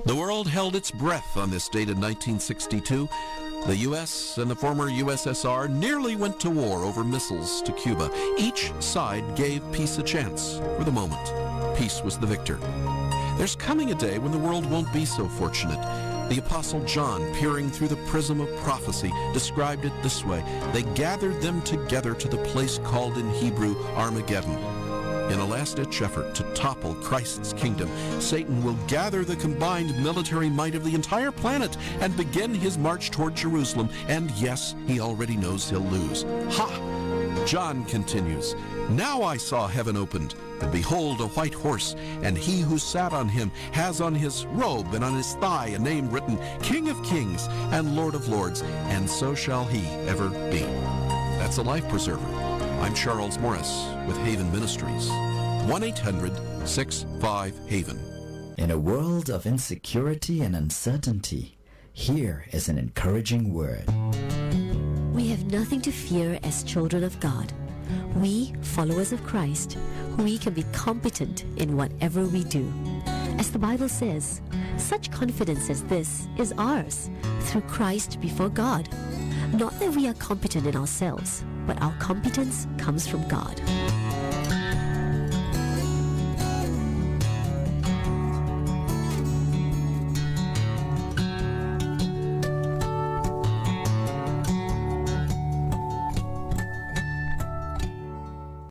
The world held its breath on this date in 1962. The U.S. and the former USSR nearly went to war over missiles to Cuba. Each side gave peace a chance for the moment. Peace was the victor. There's coming a day when the world won't be so fortunate. The Apostle John, peering through the prism of prophecy, described it this way: they gathered them together to the place called in Hebrew Armageddon. In a last-ditch effort to topple Christ's kingdom, Satan will gather the combined military might of the entire planet and begin his march toward Jerusalem. And yes, he already knows he'll lose. Ha! John continues, "Now I saw heaven opened, and behold a white horse, and he who sat on him has on his robe and on his thigh a name written, King of Kings and Lord of Lords, and so shall he ever be." That's a life preserver. I'm Charles Morris with Haven Ministries. 1-800-65-HAVEN. In a world of insecurity and uncertainty, here is an encouraging word. We have nothing to fear as children of God. We, followers of Christ, we can be competent in whatever we do. As the Bible says, such confidence as this is ours through Christ before God. Not that we are competent in ourselves, but our competence comes from God.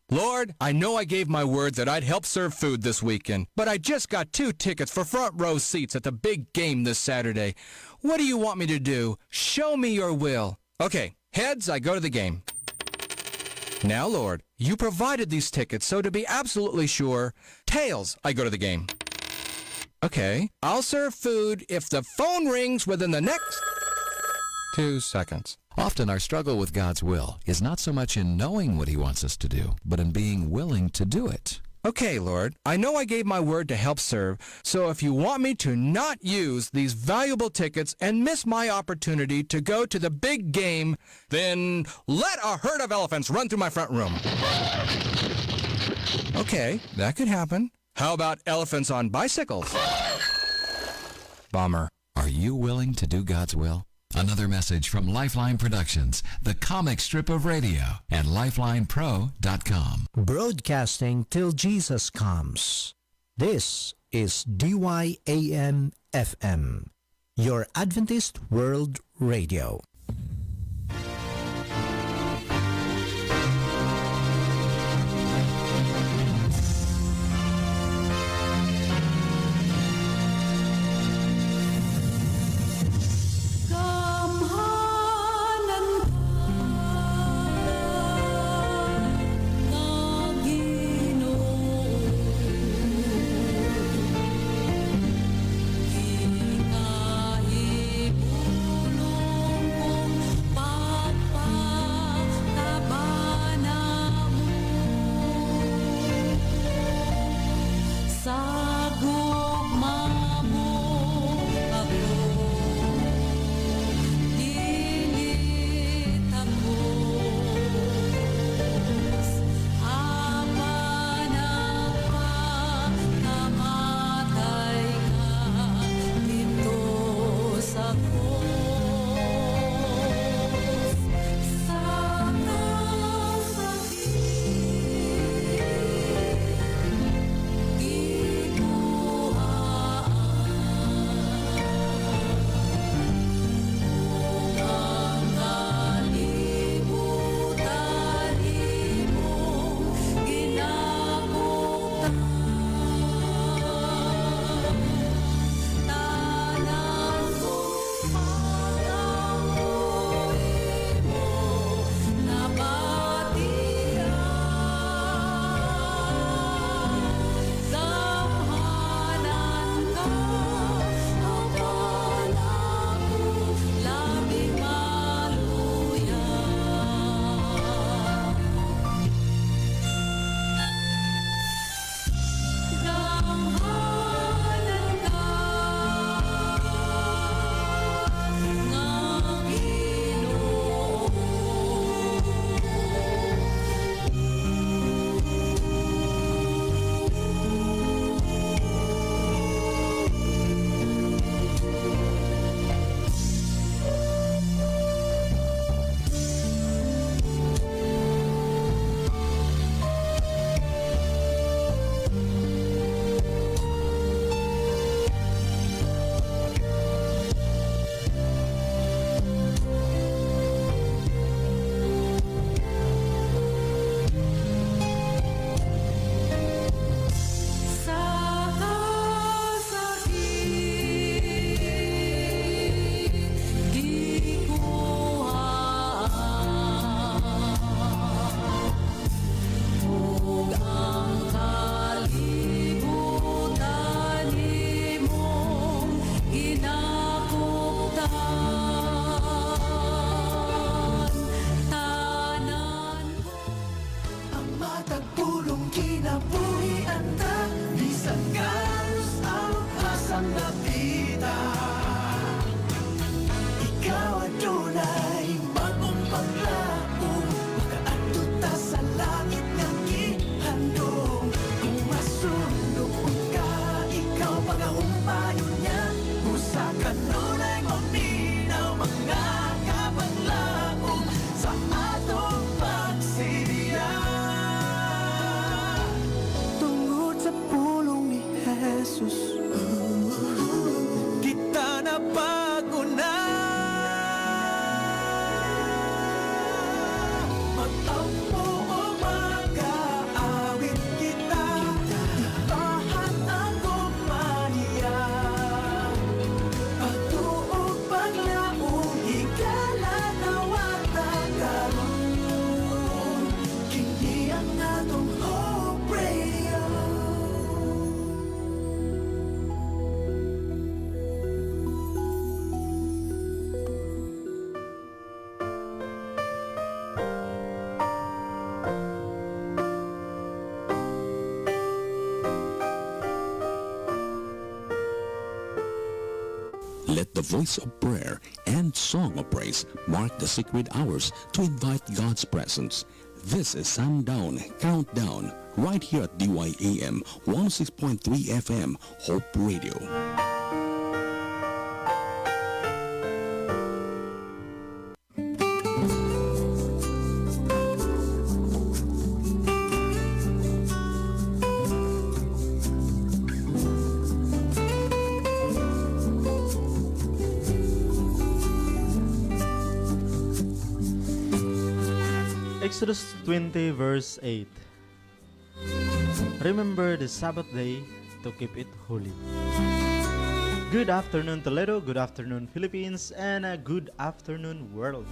Lord, I know I gave my word that I'd help serve food this weekend, but I just got 2 tickets for front row seats at the big game this Saturday. What do you want me to do? Show me your will. Okay, heads, I go to the game. Now, Lord, you provided these tickets, so to be absolutely sure, tails, I go to the game. Okay, I'll serve food if the phone rings within the next 2 seconds. Often our struggle with God's will is not so much in knowing what He wants us to do, but in being willing to do it. Okay, Lord, I know I gave my word to help serve, so if you want me to not use these valuable tickets and miss my opportunity to go to the big game, then let a herd of elephants run through my front room. Okay, that could happen. How about elephants on bicycles? Bummer. Are you willing to do God's will? Another message from Lifeline Productions, the comic strip of radio, and lifelinepro.com. Broadcasting till Jesus comes. This is DYAM FM, your Adventist World Radio. Let the voice of prayer and song of praise mark the sacred hours to invite God's presence. This is Sundown Countdown right here at DYAM 106.3 FM Hope Radio. Exodus 20 verse 8. Remember the Sabbath day to keep it holy. Good afternoon Toledo, good afternoon Philippines, and a good afternoon world.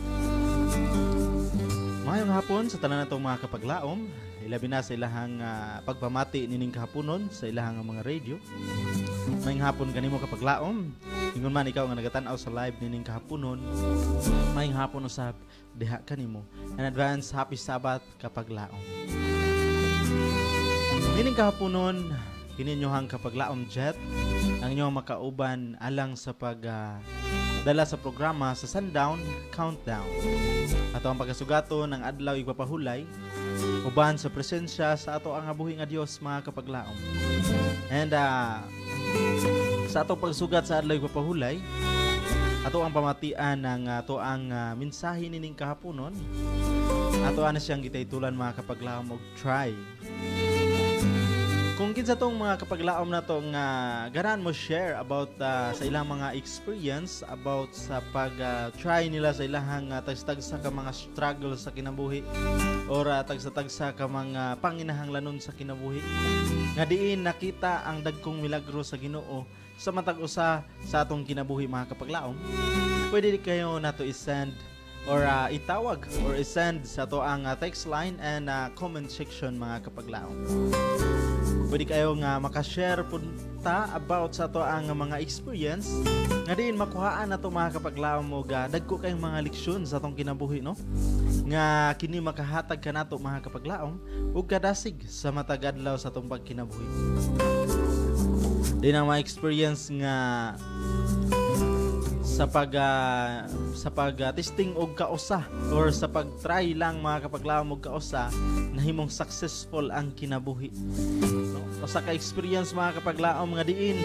Mayong hapon sa tanan natong mga kapaglaom, ilabi na sa ilahang pagpamati nining kahaponon sa ilahang mga radio. Mayong hapon kanimo kapaglaom, ingon man ikaw nga nagatanaw sa live nining kahaponon, mayong hapon usab diha kanimo. In advance, happy Sabbath kapaglaom. Nining kahaponon, kininyohang kapaglaom jet, ang inyong makauban alang sa dala sa programa sa Sundown Countdown. Ato ang pagkasugato ng adlaw igpapahulay, uban sa presensya sa ato ang abuhi nga Dios mga kapaglaom. And sa ato pagsugat sa adlaw igpapahulay, ato ang pamatian ng ato ang mensahe nining kahaponon. Ato ana siyang gitaytulan mga kapaglaom og try. Kung kinsa tong mga kapaglaom na to nga garan mo share about sa ilang mga experience about sa pag-try nila sa ilang tagsa ka mga struggle sa kinabuhi or tagsa ka mga panginahanglanon sa kinabuhi nga diin nakita ang dagkong milagro sa Ginoo sa matag usa sa atong kinabuhi mga kapaglaom, pwede kayo nato i-send or itawag or i-send sa to ang text line and comment section mga kapaglaom. Pwede kayo nga makashare punta about sa to ang mga experience nga diin makuhaan nato mga kapaglaom mo dagko kayong mga leksyon sa atong kinabuhi, no? Nga kini makahatag ka nato mga kapaglaom ug kadasig sa matag adlaw sa atong pagkinabuhi. Din ang mga experience nga sa pag testing og kausa or sa pag-try lang mga kapaglaom og kausa nahimong successful ang kinabuhi. No? Usa ka experience mga kapaglaom nga diin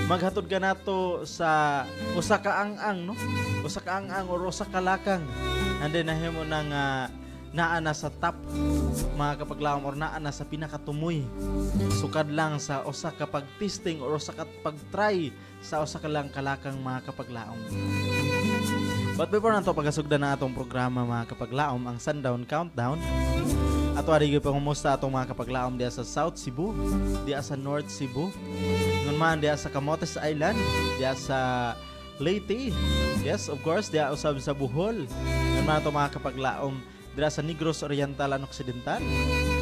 maghatod ka nato sa usa ka ang-ang, no? Usa ka ang-ang or usa ka lakang. And then nahimo nang naa na sa top mga kapaglaom or naa na sa pinakatumoy sukad lang sa usa ka pag-testing or usa ka pag-try sa usa ka lang kalakang mga kapaglaom. But before nato pagasugdan na atong programa mga kapaglaom ang Sundown Countdown, ato ari gyud pangumusta atong mga kapaglaom diya sa South Cebu, diya sa North Cebu, ngun man diya sa Camotes Island, diya sa Leyte, yes of course diya usab sa Bohol, ngun man atong mga kapaglaom dira sa Negros Oriental and Occidental.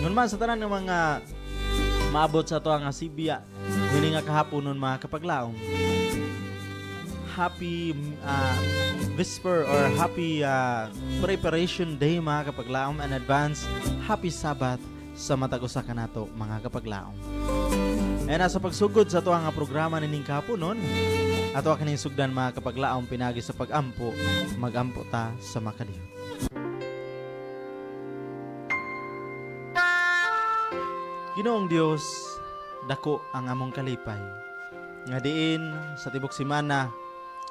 Ngun man sa tanan ng mga maabot sa to ang Sibia, hini nga kahaponon mga kapaglaom. Happy Vesper or happy preparation day mga kapaglaom, and advance happy Sabbath sa matag usa kanato mga kapaglaom. And sa pagsugod sa to ang programa nining kahaponon, ato kaning sugdan mga kapaglaom pinagi sa pag-ampo, magampo ta sa makaliw. Ginoong Dios, dako ang among kalipay. Nga diin sa tibok semana,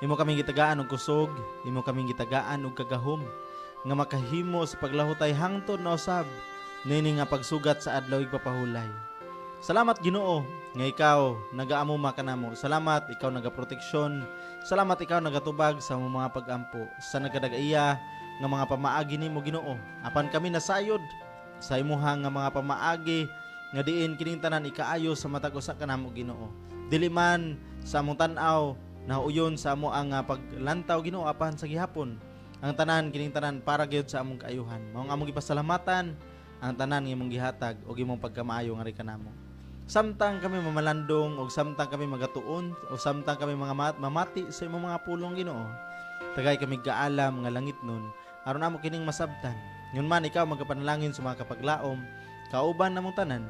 imo kaming gitagaan og kusog, imo kaming gitagaan og kagahom, nga makahimo sa paglahutay hangtod na usab nini nga pagsugat sa adlaw igpapahulay. Salamat Ginoo nga ikaw nagaamuma kanamo. Salamat ikaw nagaproteksyon. Salamat ikaw nagatubag sa mga pag-ampo sa nagadagaya nga mga pamaagi nimo Ginoo. Apan kami nasayod sa imuha nga mga pamaagi nga diin kining tanan ikaayo sa matag usa kanamo Ginoo. Dili man sa among tan-aw nauyon sa amo ang paglantaw Ginoo apan sa gihapon. Ang tanan kining tanan para gyud sa among kaayuhan. Mao among gipasalamatan ang tanan nga imong gihatag og imong pagkamaayo nga ri kanamo. Samtang kami mamalandong o samtang kami magatuon o samtang kami mga mamati sa imong mga pulong Ginoo, tagay kami kaalam nga langit nun aron amo kining masabtan. Ngun man ikaw magapanalangin sa mga kapaglaom kauban namong tanan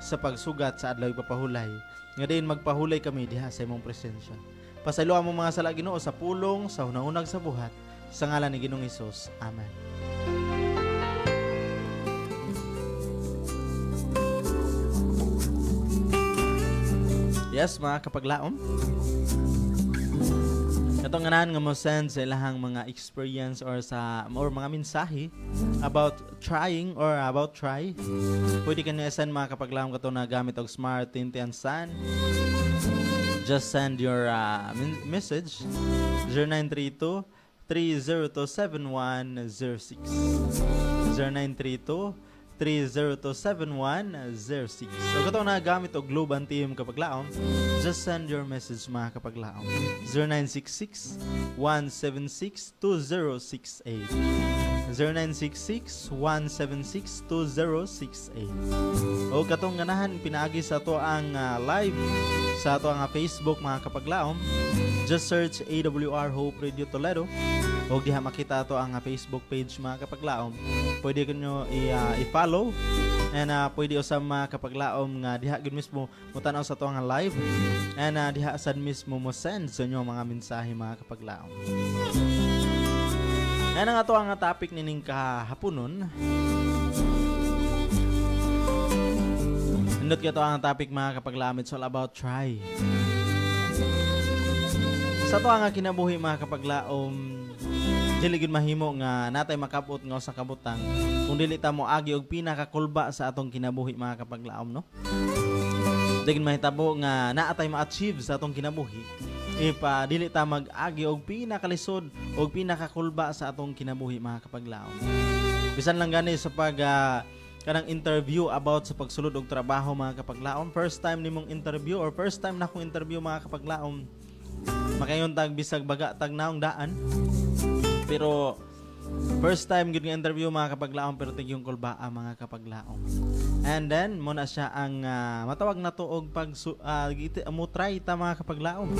sa pagsugat sa adlaw papahulay nga diin magpahulay kami diha sa imong presensya. Pasayloan mo mga sala Ginoo sa pulong sa hunahunag sa buhat sa ngalan ni Ginoong Hesus. Amen. Yes, mga kapaglaom. Itong ganahan nga mo send sa ilahang mga experience or mga mensahe about trying or about try. Pwede ka niya send mga kapaglaom kato na gamit og Smart Tinty and Sun. Just send your message 0932 3027106 0932 3027106. So kato na gamit og Globe and Team kapaglaom, just send your message mga kapaglaom 0966-176-2068 0966-176-2068. O katong ganahan pinaagi sa to ang live sa to ang Facebook mga kapaglaom, just search AWR Hope Radio Toledo. O diha makita to ang Facebook page mga kapaglaom. Pwede kanyo i-follow and pwede usab mga kapaglaom nga diha gid mismo mutanaw sa to ang live and diha sad mismo mo send sa inyo mga mensahe mga kapaglaom. And ang ato ang topic nining kahaponon. Nindot ka to ang topic mga kapaglaom, it's all about try. Sa to ang kinabuhi mga kapaglaom, dili gid mahimo nga natay makabot nga sa kabutang kung dili ta mo agi og pinakakulba sa atong kinabuhi mga kapaglaom, no? Dili gid mahitabo nga naatay ma-achieve sa atong kinabuhi if dili ta mag-agi og pinakalisod og pinakakulba sa atong kinabuhi mga kapaglaom. Bisan lang gani sa kanang interview about sa pagsulod og trabaho mga kapaglaom, first time nimong interview or first time na akong interview mga kapaglaom, makayon tag bisag baga tag naong daan. Pero first time gid nga interview mga kapaglaom, pero tigyong kulbaa mga kapaglaom. And then mo na siya ang matawag na to og pag mo try ta mga kapaglaom.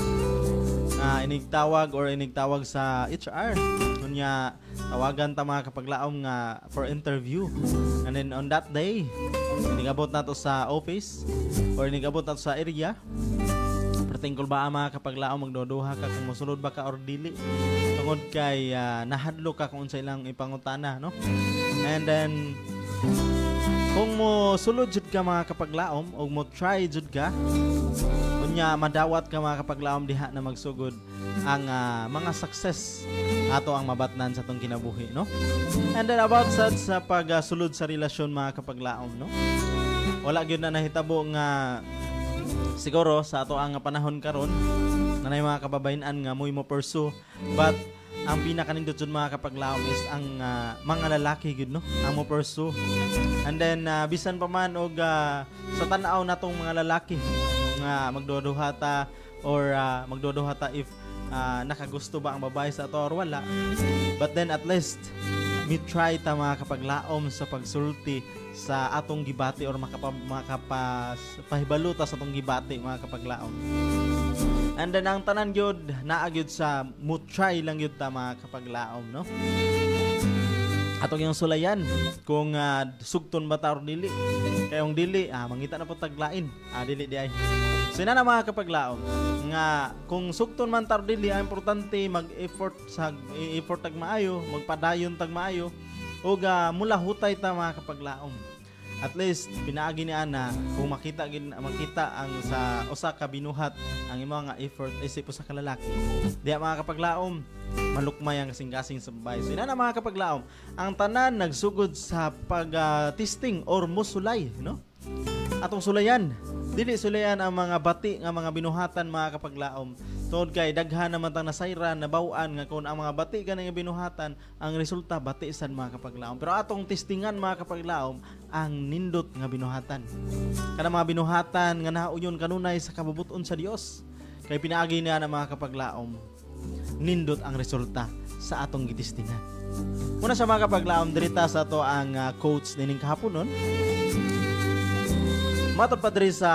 Inigtawag sa HR. Kunya tawagan ta mga kapaglaom nga for interview. And then on that day, inigabot na to sa office or inigabot na to sa area. Tingkol ba mga kapaglaom magdoduha ka kung mosulod ba ka or dili tungod kay nahadlo ka kung unsa ilang ipangutana, no? And then kung mo sulod jud ka mga kapaglaom o mo try jud ka unya madawat ka mga kapaglaom diha na magsugod ang mga success ato ang mabatnan sa tong kinabuhi, no? And then about sa pagsulod sa relasyon mga kapaglaom, no? Wala gyud na nahitabo nga siguro sa ato ang panahon karon nanay mga kababayan nga mo pursue, but ang pinakanindot jud mga kapaglaom is ang mga lalaki gid, no, ang mo pursue. And then bisan pa man og sa tan-aw natong mga lalaki nga magduduha ta or magduduha ta if nakagusto ba ang babae sa ato or wala, but then at least me try ta mga kapaglaom sa pagsulti sa atong gibati or makapahibaluta sa atong gibati mga kapaglaom. And then ang tanan gyud naa gyud sa mo try lang gyud ta mga kapaglaom, no? Atong yung sulayan kung sugton ba ta or dili. Kayong dili mangita na po taglain. Dili di ay. So na mga kapaglaom nga kung sugton man ta or dili, importante mag-effort tag maayo, magpadayon tag maayo ug mula hutay ta mga kapaglaom. At least pinaagi ni ana kung makita ang sa usa ka binuhat ang imo nga effort isip usa ka lalaki. Diya mga kapaglaom malukmay ang kasing-kasing sa babae. So ina na mga kapaglaom, ang tanan nagsugod sa pag-testing or musulay, no? Atong sulayan. Dili sulayan ang mga bati nga mga binuhatan mga kapaglaom. Tungod kay daghan naman tang nasayran nabawaan nga kung ang mga bati kanang binuhatan ang resulta bati sad mga kapaglaom. Pero atong testingan mga kapaglaom ang nindot nga binuhatan. Kanang mga binuhatan nga nauyon kanunay sa kabubuton sa Dios. Kay pinaagi niya na mga kapaglaom nindot ang resulta sa atong gitistingan. Muna sa mga kapaglaom dirita sa to ang quotes nining kahaponon. Matod pa diri sa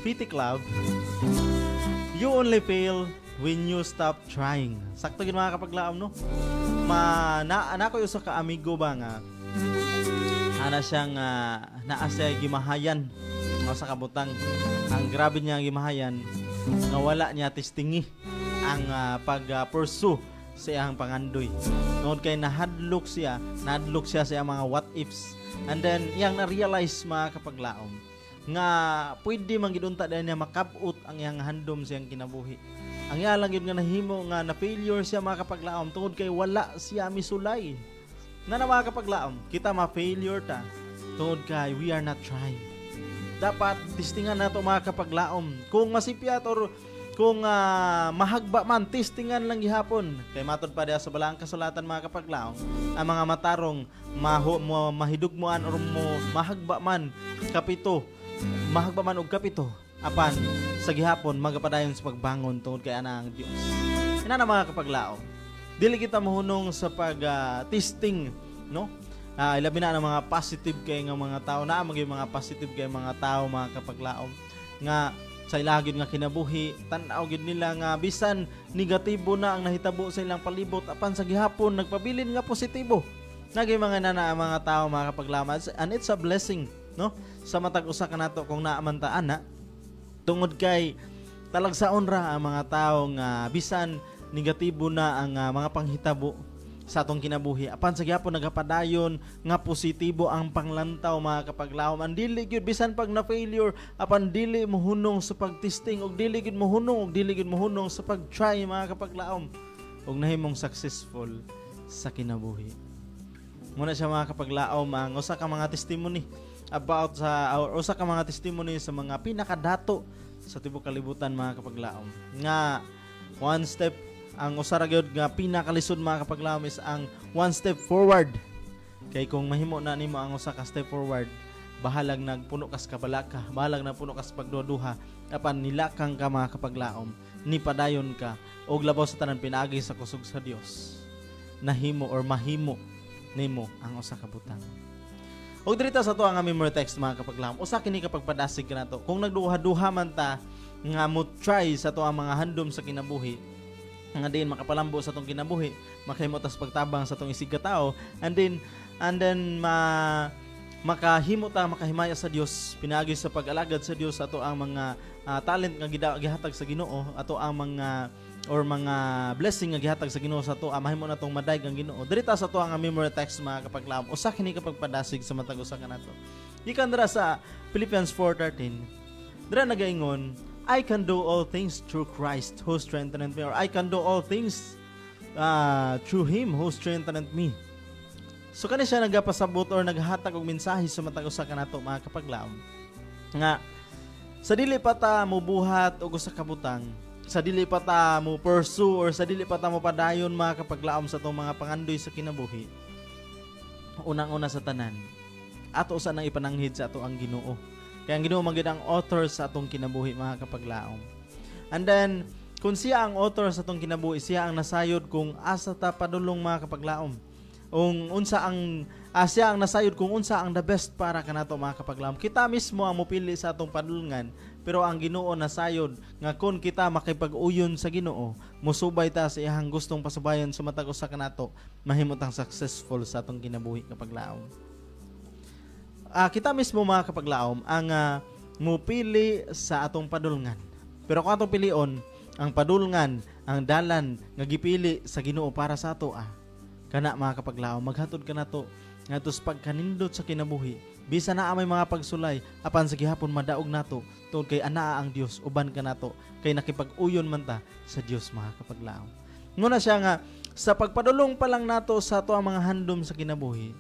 Fiti Club, you only fail when you stop trying. Sakto gid mga kapaglaom, no? Ana ko usa ka amigo ba nga ana siyang naa siya gimahayan sa kabutang. Ang grabe niya gimahayan nga wala niya testingi ang pag-pursue sa iyang pangandoy. Tungod kay nahadlok siya sa iyang mga what ifs. And then iyang na-realize mga kapaglaom nga pwede man gid unta niya makabot ang iyang handom sa iyang kinabuhi. Ang iya lang yun nga nahimo nga na failure siya mga kapaglaom tungod kay wala siya misulay. Na mga kapaglaom, kita ma-failure ta tungod kay we are not trying. Dapat testingan nato mga kapaglaom. Kung masipyat or kung mahagba man, testingan lang gihapon. Kay matod pa diha sa balaang kasulatan mga kapaglaom, ang mga matarong mahidugmuan or mahagba man og kapito apan sa gihapon magapadayon sa pagbangon tungod kay ana ang Dios. Ina na mga kapaglaom, dili kita mohunong sa pag-testing, no? Ilabi na ang mga positive kay nga mga tao na maging mga positive kay mga tao mga kapaglaom nga sa ilagid nga kinabuhi tan-aw gid nila nga bisan negatibo na ang nahitabo sa ilang palibot apan sa gihapon nagpabilin nga positibo. Nagay mga nana ang mga tao mga kapaglaom, and it's a blessing, no? Sa matag usa ka nato kung naaman ta ana tungod kay talagsaon ra ang mga tao nga bisan negatibo na ang mga panghitabo sa atong kinabuhi apan sa gyapon nagapadayon nga positibo ang panglantaw mga kapaglaom. Ang dili gyud bisan pag na failure apan dili mohunong sa pagtesting og dili gyud mohunong sa pag-try mga kapaglaom og nahimong successful sa kinabuhi. Muna siya mga kapaglaom ang usa ka mga testimony about sa usa ka mga testimony sa mga pinakadato sa tibuok kalibutan mga kapaglaom nga one step ang usa ra gyud nga pinakalisod mga kapaglaom is ang one step forward. Kay kung mahimo na nimo ang usa ka step forward, bahalag nagpuno kas kabalaka, bahalag nagpuno kas pagduduha apan nilakang ka mga kapaglaom, ni padayon ka og labaw sa tanan pinaagi sa kusog sa Dios. Nahimo or mahimo nimo ang usa ka butang. Og dirita sa to ang memory text mga kapaglaom, usa kini kapag padasig ka nato kung nagduha-duha man ta nga mo try sa to ang mga handom sa kinabuhi nga din makapalambo sa tong kinabuhi, makahimo tas pagtabang sa tong isig ka tao, and then makahimaya sa Dios, pinaagi sa pag-alagad sa Dios ato ang mga talent nga gihatag sa Ginoo, ato ang mga blessing nga gihatag sa Ginoo sa to, mahimo na tong madayeg ang Ginoo. Dirita sa to ang memory text mga kapaglaom, usa kini kapag padasig sa matag usa kanato. Gikan dira sa Philippians 4:13. Dira nagaingon, I can do all things through Christ who strengthened me, or I can do all things through Him who strengthened me. So kani siya nagapasabot or naghatag og mensahe sa matag usa kanato mga kapaglaom nga sa dili pa ta mo buhat og usa ka butang, sa dili pa ta mo pursue or sa dili pa ta mo padayon mga kapaglaom sa tong mga pangandoy sa kinabuhi, unang-una sa tanan ato usa nang ipananghid sa ato ang Ginoo. Kaya ang Ginoo magid ang author sa atong kinabuhi mga kapaglaom. And then kung siya ang author sa atong kinabuhi, siya ang nasayod kung asa ta padulong mga kapaglaom. Siya ang nasayod kung unsa ang the best para kanato mga kapaglaom. Kita mismo ang mopili sa atong padulungan, pero ang Ginoo nasayod nga kung kita makipag-uyon sa Ginoo, mosubay ta sa iyang gustong pasubayan sa matag usa kanato, mahimot ang successful sa atong kinabuhi kapaglaom. Kita mismo mga kapaglaom ang mupili sa atong padulungan. Pero kung atong pilion ang padulungan, ang dalan nga gipili sa Ginoo para sa ato, kana mga kapaglaom, maghatod ka nato ngadto sa pagkanindot sa kinabuhi. Bisa na may mga pagsulay apan sa gihapon madaog nato tungod kay anaa ang Dios uban ka nato kay nakipag-uyon man ta sa Dios mga kapaglaom. Nguna siya nga sa pagpadulong pa lang nato sa ato ang mga handom sa kinabuhi.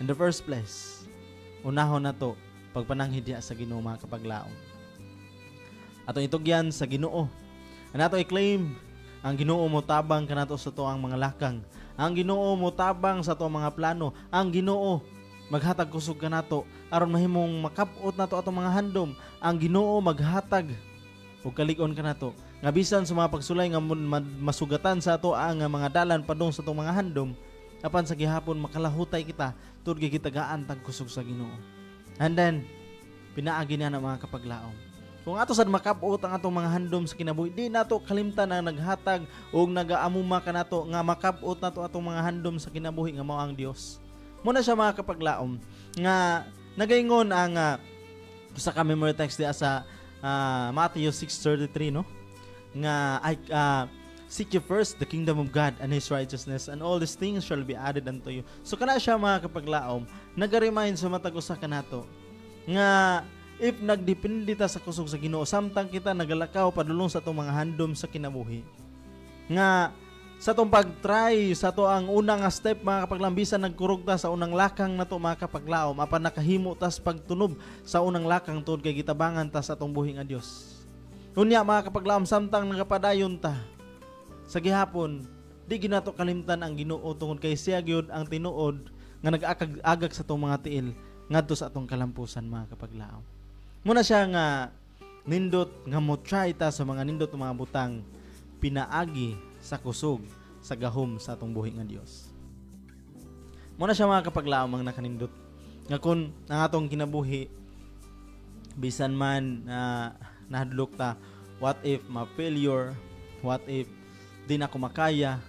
In the first place, unahon nato pagpananghid sa Ginoo mga kapaglaom. Atong itugyan sa Ginoo. Nato i-claim ang Ginoo mo tabang kanato sa tuang mga lakang. Ang Ginoo mo tabang sa tuang mga plano. Ang Ginoo maghatag kusog kanato aron mahimong makap-ot nato atong mga handom. Ang Ginoo maghatag og kalig-on kanato nga bisan sa mga pagsulay nga masugatan sa ato ang mga dalan padung sa atong mga handom, apan sa gihapon makalahutay kita tungod kay kitagaan tag kusog sa Ginoo. And then pinaagi na mga kapaglaom. Kung ato sad makap-ot ang atong mga handom sa kinabuhi, di nato kalimtan ang naghatag og nagaamuma kanato nga makap-ot nato atong mga handom sa kinabuhi nga mao ang Dios. Muna siya mga kapaglaom nga nagaingon ang usa ka memory text diya sa Matthew 6:33, no? nga seek ye first the kingdom of God and His righteousness, and all these things shall be added unto you. So kana siya mga kapaglaom, nag-remind sa matag usa kanato nga if nagdepende ta sa kusog sa Ginoo, samtang kita nagalakaw padulong sa atong mga handom sa kinabuhi, nga sa atong pag-try sa to ang unang step mga kapaglambisan, nagkurog ta sa unang lakang nato mga kapaglaom, apan nakahimo tas pagtunob sa unang lakang tungod kay gitabangan ta sa atong buhi nga Dios. Unya mga kapaglaom, samtang nagapadayon ta sa gihapon, di ginato kalimtan ang Ginoo tungod kay siya gyud ang tinuod nga nag-agag sa atong mga tiil ngadto sa atong kalampusan mga kapaglaom. Muna siya nga nindot nga mo try ta sa mga nindot mga butang pinaagi sa kusog sa gahom sa atong buhi nga Dios. Muna siya mga kapaglaom ang nakanindot nga kun ang atong kinabuhi bisan man nahadlok ta, what if ma-failure, what if di na ko makaya,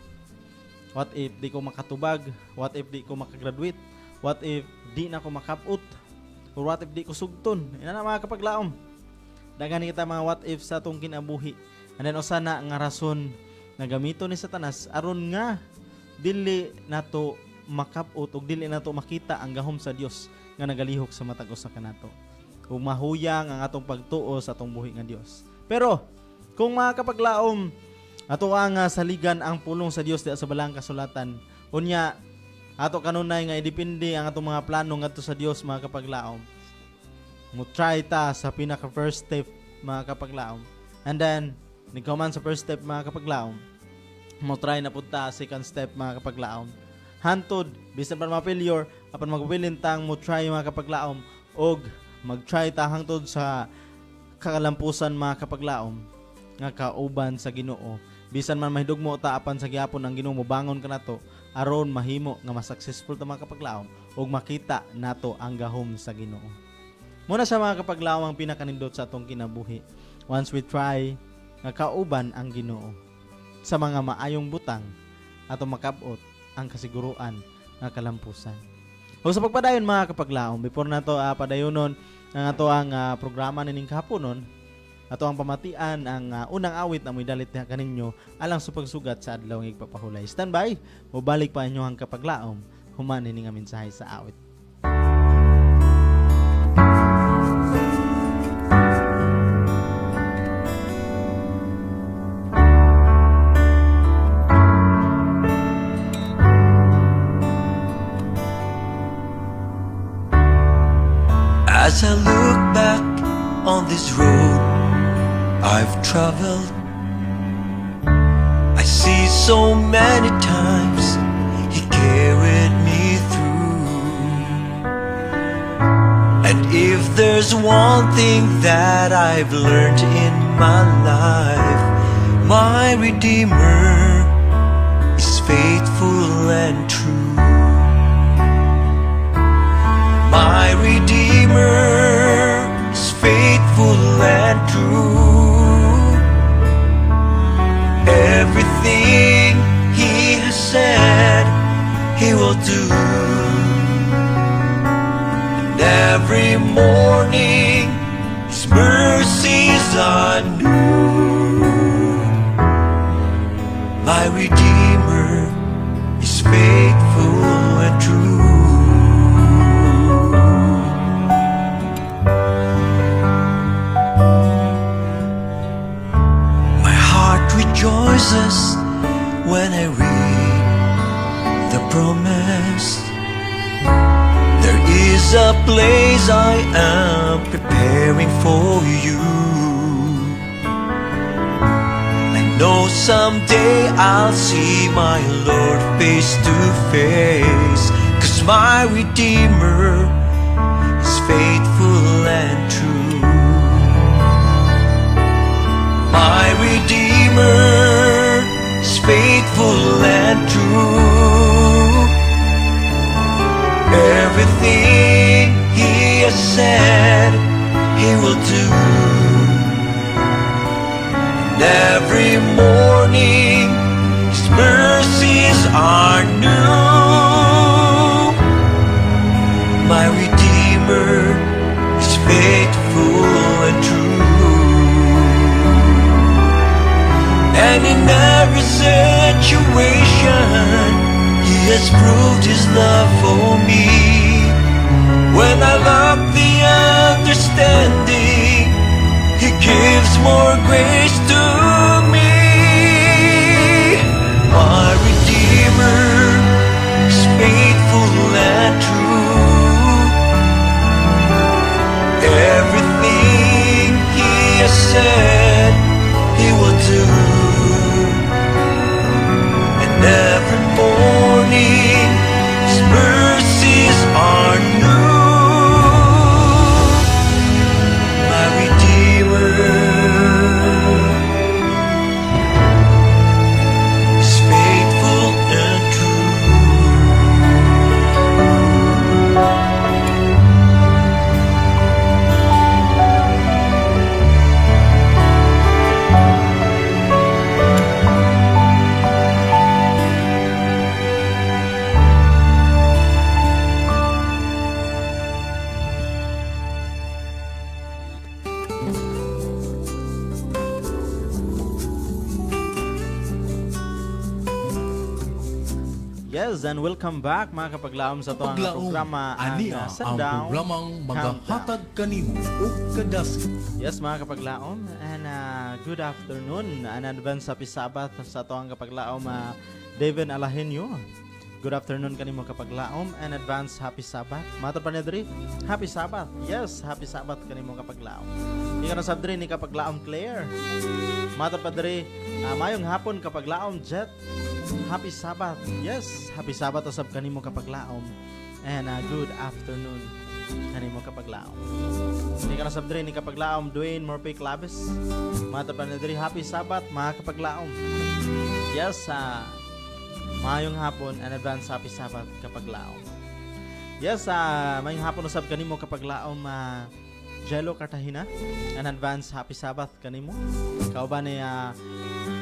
what if di ko makatubag, what if di ko makagraduate, what if di na ko makaput, or what if di ko sugton. Ina na mga kapaglaom, daghan kita mga what if sa atong kinabuhi. And then usana nga rason nga gamito ni Satanas aron nga dili nato makaput ug dili nato makita ang gahom sa Dios nga nagalihok sa matag usa kanato, ug mahuyang ang atong pagtuo sa atong buhi nga Dios. Pero kung mga kapaglaom, ato ang saligan ang pulong sa Dios di sa balang kasulatan, unya ato kanunay nga idepende ang atong mga plano ngadto sa Dios mga kapaglaom. Mo try ta sa pinaka first step mga kapaglaom, and then nigkaman sa first step mga kapaglaom, mo try na punta second step mga kapaglaom, hantod bisan pa ma-failure apan magpilin tang mo try mga kapaglaom, og mag-try ta hangtod sa kalampusan mga kapaglaom nga kauban sa Ginoo. Bisan man mahidugmo ta apan sa gihapon ang Ginoo mobangon kanato aron mahimo nga mas successful ta mga kapaglaom ug makita nato ang gahom sa Ginoo. Muna sa mga kapaglaom ang pinakanindot sa atong kinabuhi, once we try nga kauban ang Ginoo sa mga maayong butang ato makabot ang kasiguruan nga kalampusan. O sa pagpadayon mga kapaglaom, before nato padayonon ang ato ang programa nining kahaponon, ato ang pamatian ang unang awit na mo'y dalit na kaninyo alang sa pagsugat sa adlaw ng igpapahulay. Stand by, o balik pa inyo ang kapaglaom, humanin nga mensahe sa awit. As I look back on this road I've traveled, I see so many times He carried me through. And if there's one thing that I've learned in my life, my Redeemer is faithful and true. My Redeemer is faithful and true. Everything He has said He will do. And every morning His mercies are new. My Redeemer is faithful and true. Rejoices when I read the promise. There is a place I am preparing for you. I know someday I'll see my Lord face to face, 'cause my Redeemer is faithful and true. My Redeemer is faithful and true. Everything He has said He will do. And every morning His mercies are new. My Redeemer is faithful and true. has proved His love for me. When I lack the understanding, He gives more grace to me. My Redeemer is faithful and true. Everything He has said, He will do. And every morning His mercies are new. My Redeemer is faithful and true. Yes, and welcome back mga kapaglaom sa itong programa ania ang Sundown programang magahatag kanimo og kadasig. Yes, mga kapaglaom, and good afternoon. An advance happy Sabbath sa itong kapaglaom, David Alahenyo. Good afternoon kanimo kapaglaom, and advance happy Sabbath. Mato pa niya happy Sabbath. Yes, happy Sabbath kanimo kapaglaom. Ika na sabdri ni kapaglaom Claire. Mato pa diri mayong hapon kapaglaom Jet. Happy Sabbath. Yes, happy Sabbath usab kanimo kapaglaom. And good afternoon kanimo kapaglaom. Ika na sabdri ni kapaglaom Dwayne Morpey Claves. Mato pa niya diri happy Sabbath mga kapaglaom. Yes, mayong hapon and advance happy Sabbath kapaglaom. Yes, mayong hapon usab kanimo kapaglaom Jello Cartagena, and advance happy Sabbath kanimo. Kauban ni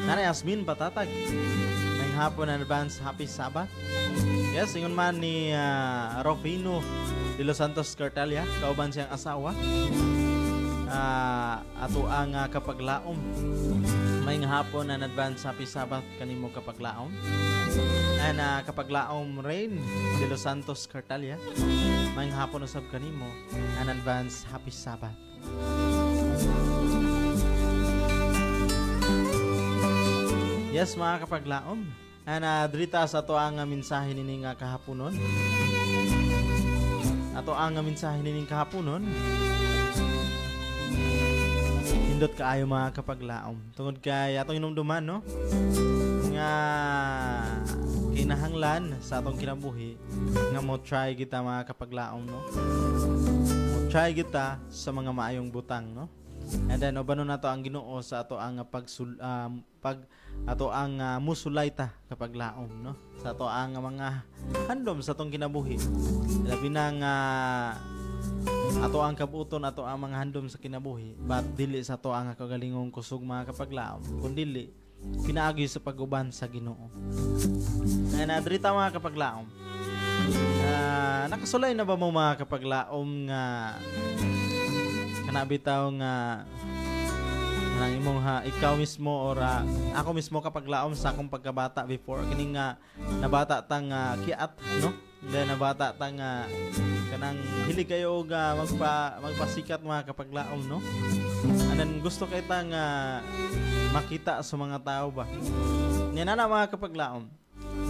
Nanay Asmin Batatag. Mayong hapon and advance happy Sabbath. Yes, ingon man ni Rofino de Los Santos Cartelia, kauban siyang asawa. Ato ang kapaglaom. Mayong hapon and advance happy Sabbath kanimo kapaglaom. And kapaglaom Rain de Los Santos Cartelia. Mayong hapon usab kanimo and advance happy Sabbath. Yes, mga kapaglaom. And drita sa ato ang mensahe nining kahaponon. Ato ang mensahe nining kahaponon. Hindot kaayo mga kapaglaom. Tungod kay atong inumduman, no? Nga kinahanglan sa atong kinabuhi nga mo try kita mga kapaglaom, no? Mo try kita sa mga maayong butang, no? And then ubanon nato ang Ginoo sa ato ang ato ang musulay ta kapaglaom, no? Sa ato ang mga handom sa atong kinabuhi. Labi na nga ato ang kabuton, ato ang mga handom sa kinabuhi, but dili sa ato ang kagalingong kusog mga kapaglaom, kundi pinaagi sa paguban sa Ginoo. And drita mga kapaglaom, nakasulay na ba mo mga kapaglaom nga kanabitaw nga nang imong ikaw mismo or ako mismo kapaglaom sa akong pagkabata before kining nabata tang kiat, no? Then nabata tang kanang hilig kayo og magpasikat mga kapaglaom, no? And then gusto kay tang makita sa mga tao ba. Yan na mga kapaglaom.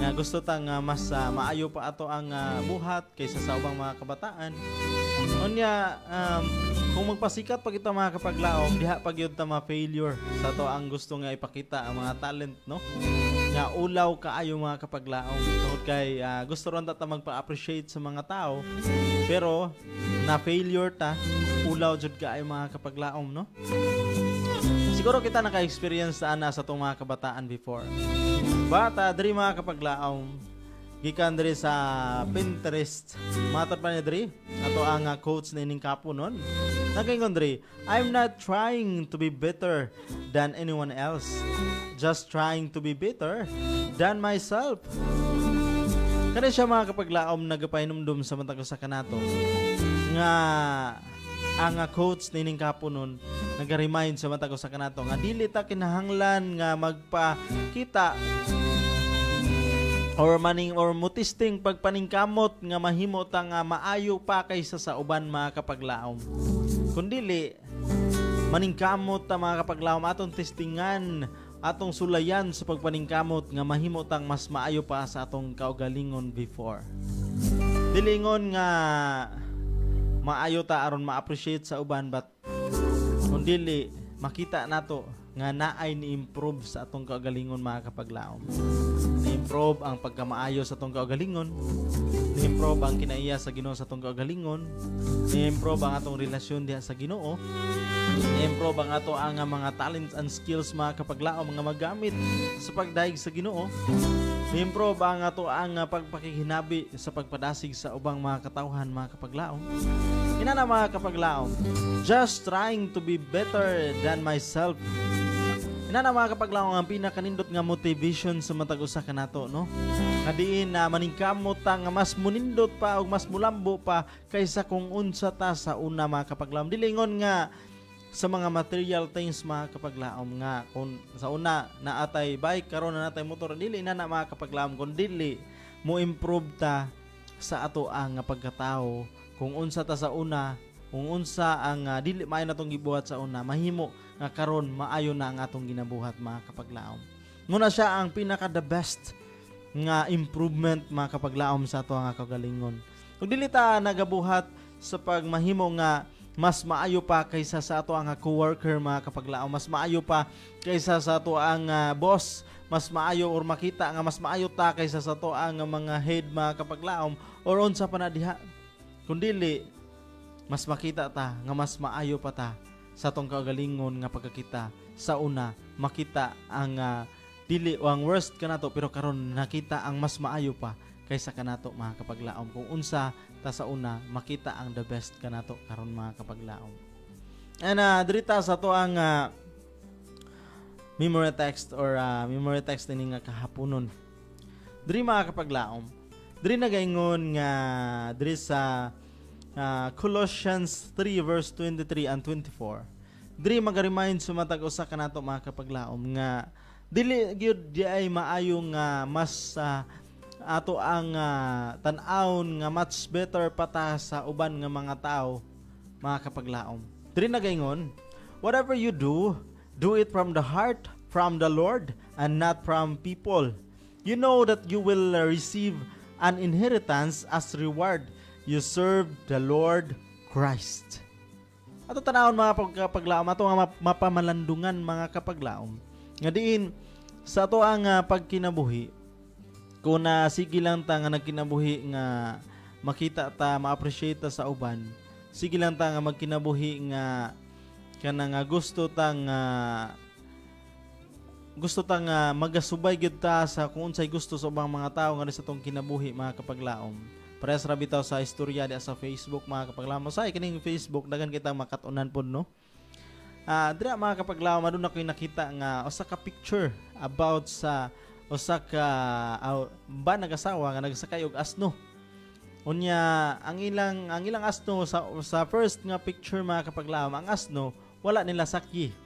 Nga gusto tang mas maayo pa ato ang buhat kaysa sa ubang mga kabataan. Unya kung magpasikat pa kita mga kapaglaom, diha pa gyud ta ma-failure sa to ang gusto nga ipakita ang mga talent, no? Nga ulaw kaayo mga kapaglaom. Tungod kay gusto ron ta magpa-appreciate sa mga tao, pero na failure ta, ulaw jud kaayo mga kapaglaom, no? Siguro kita naka-experience sa tong mga kabataan before. Bata diri mga kapaglaom, gikan diri sa Pinterest. Matod pa niya diri ato ang quotes na ining kapunon. Nagaingon diri, I'm not trying to be better than anyone else. Just trying to be better than myself. Kani siya mga kapaglaom nagapahinumdum sa matag sa kanato nga ang quotes na ining kapunon naga-remind sa matag sa kanato nga dili ta kinahanglan nga magpakita or mutisting pagpaningkamot nga mahimo ta nga maayo pa kaysa sa uban mga kapaglaom. Kundili maningkamot ta mga kapaglaom atong testingan, atong sulayan sa pagpaningkamot nga mahimo tang mas maayo pa sa atong kaugalingon before. Dilingon nga maayo ta aron ma-appreciate sa uban, but kundili makita nato nga naay ni-improve sa atong kaugalingon mga kapaglaom. Ni-improve ang pagkamaayo sa atong kaugalingon, ni-improve ang kinaiya sa Ginoo sa atong kaugalingon, ni-improve ang atong relasyon diha sa Ginoo, ni-improve ang ato ang mga talents and skills mga kapaglaom nga magamit sa pagdaig sa Ginoo, ni-improve ang ato ang pagpakihinabi sa pagpadasig sa ubang mga katawhan mga kapaglaom. Inana mga kapaglaom, just trying to be better than myself. Inana mga kapaglaom ang pinakanindot nga motivation sa matag usa kanato, no? Nga diin na maningkamot ta nga mas munindot pa ug mas mulambo pa kaysa kung unsa ta sa una mga kapaglaom. Dilingon nga sa mga material things mga kapaglaom nga kung sa una naatay bike karon na natay motor, dili na mga kapaglaom kun dili mo improve ta sa ato ang pagkatao. Kung unsa ta sa una, kung unsa ang dili maayo natong gibuhat sa una, mahimo nga karon maayo na ang atong ginabuhat mga kapaglaom. Nguna siya ang pinaka the best nga improvement mga kapaglaom sa ato nga kagalingon. Kung dili ta nagabuhat sa pagmahimo nga mas maayo pa kaysa sa ato ang coworker mga kapaglaom, mas maayo pa kaysa sa ato ang boss, mas maayo or makita nga mas maayo ta kaysa sa ato ang mga head mga kapaglaom or unsa pa na diha. Kundili mas makita ta nga mas maayo pa ta sa atong kaugalingon nga pagkakita sa una, makita ang dili o ang worst kanato pero karon nakita ang mas maayo pa kaysa kanato mga kapaglaom. Kung unsa ta sa una, makita ang the best kanato karon mga kapaglaom. And dirita sa to ang memory text or memory text ini nga kahaponon. Diri mga kapaglaom, diri nagaingon nga diri sa Colossians 3 verse 23 and 24. Diri mag-remind sumatag usa kanato mga kapaglaom nga dili gyud di ay maayo nga mas ato ang tan-awon nga much better pata sa uban nga mga tao mga kapaglaom. Diri nagaingon, whatever you do, do it from the heart, from the Lord, and not from people. You know that you will receive an inheritance as reward. You serve the Lord Christ. Ato tanawon mga kapaglaom, ato nga mapamalandungan mga kapaglaom. Nga diin sa ato ang pagkinabuhi, kung sige lang ta nga nagkinabuhi nga makita ta, ma-appreciate ta sa uban, sige lang ta nga magkinabuhi nga kanang gusto tang magasubay gyud ta sa kung unsay gusto sa ubang mga tao nga sa tong kinabuhi mga kapaglaom. Pares ra bitaw sa istorya di sa Facebook mga kapaglaom. Sa kining Facebook dagan kita makatunan pod, no. Dira mga kapaglaom, aduna koy nakita nga usa ka picture about sa usa ka ba nagasawa nga nagsakay og asno. Unya ang ilang asno sa first nga picture mga kapaglaom, ang asno wala nila sakyi.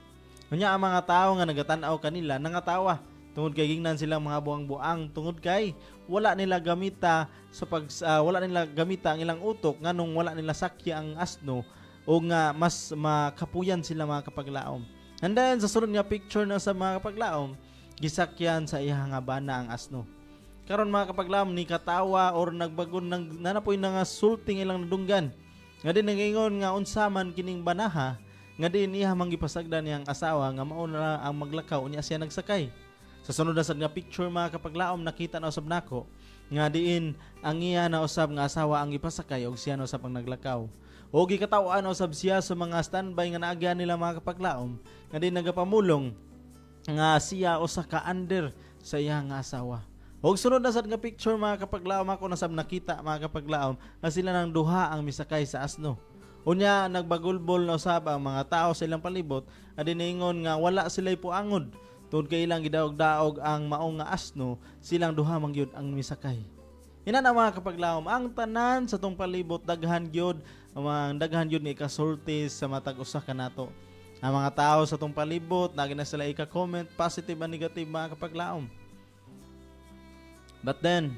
Unya ang mga tao nga nagatan-aw kanila nangatawa tungod kay gingnan silang mga buang-buang, tungod kay wala nila gamita wala nila gamita ang ilang utok nganong wala nila sakya ang asno o nga mas makapuyan sila mga kapaglaom. And then sa sunod nga picture na sa mga kapaglaom, gisakyan sa iya nga bana ang asno. Karon mga kapaglaom ni katawa or nagbagon nanapoy na nga sulting ilang nadunggan. Nga din nangingon nga unsaman kining banaha, nga din iya manggipasagdan niyang asawa nga mao na ang maglakaw niya siya nagsakay. Sa sunod na sad nga picture mga kapaglaom, nakita na usab nako nga diin ang iya na usab nga asawa ang ipasakay og siya na usab ang naglakaw. O gikatawan usab siya sa mga standby nga naagyan nila mga kapaglaom, nga din nagapamulong nga siya usa ka under sa iya nga asawa. Og sunod na sad nga picture mga kapaglaom, ako nasab nakita mga kapaglaom nga sila nang duha ang misakay sa asno. Unya nagbagulbol na usab ang mga tao sa ilang palibot, adin ingon nga wala sila'y puangod. Tungod kay ilang gidaog-daog ang maong nga asno, silang duha man gyud ang misakay. Ina na mga kapaglaom, ang tanan sa tong palibot daghan gyud ni ikasulti sa matag usa kanato. Ang mga tao sa tong palibot nagina sila ika-comment positive and negative mga kapaglaom. But then,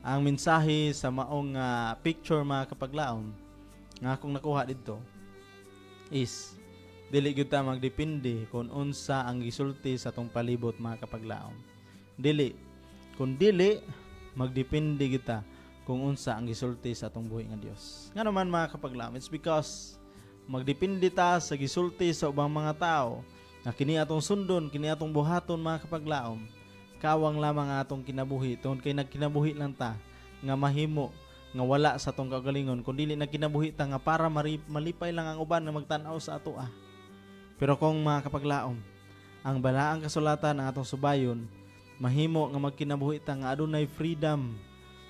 ang mensahe sa maong picture mga kapaglaom nga akong nakuha dito is dili gyud ta magdepende kung unsa ang gisulti sa atong palibot mga kapaglaom. Dili. Kung dili, magdepende gyud ta kung unsa ang gisulti sa atong buhi nga Dios. Nga naman mga kapaglaom, it's because magdepende ta sa gisulti sa ubang mga tao na kini atong sundon, kini atong buhaton mga kapaglaom. Kawang lamang atong kinabuhi tungod kay nagkinabuhi lang ta nga mahimo nga wala sa atong kagalingon kun dili nagkinabuhi ta nga para malipay lang ang uban nga magtan-aw sa ato. Pero kung mga kapaglaom, ang balaang kasulatan ang atong subayon, mahimo nga magkinabuhi ta nga adunay freedom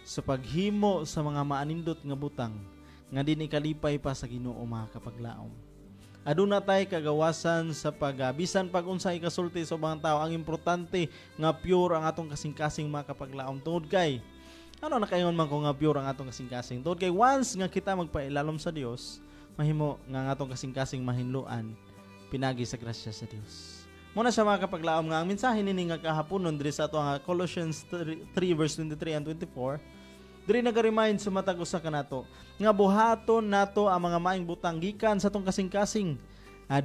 sa paghimo sa mga maanindot nga butang nga dinhi kalipay pa sa Ginoo mga kapaglaom. Aduna tay kagawasan sa bisan pag unsay kasulti sa ubang tao, ang importante nga pure ang atong kasing-kasing mga kapaglaom. Tungod kay ano nakaingon man ko nga pure ang atong kasing-kasing. Tungod kay once nga kita magpailalom sa Dios, mahimo nga ang atong kasing-kasing mahinluan pinagi sa grasya sa Dios. Muna sa mga kapaglaom nga ang mensahe nini nga kahaponon diri sa ato nga Colossians 3 verse 23 and 24. Diri nag-remind sa matag usa kanato nga buhaton nato ang mga maing butang gikan sa atong kasing-kasing.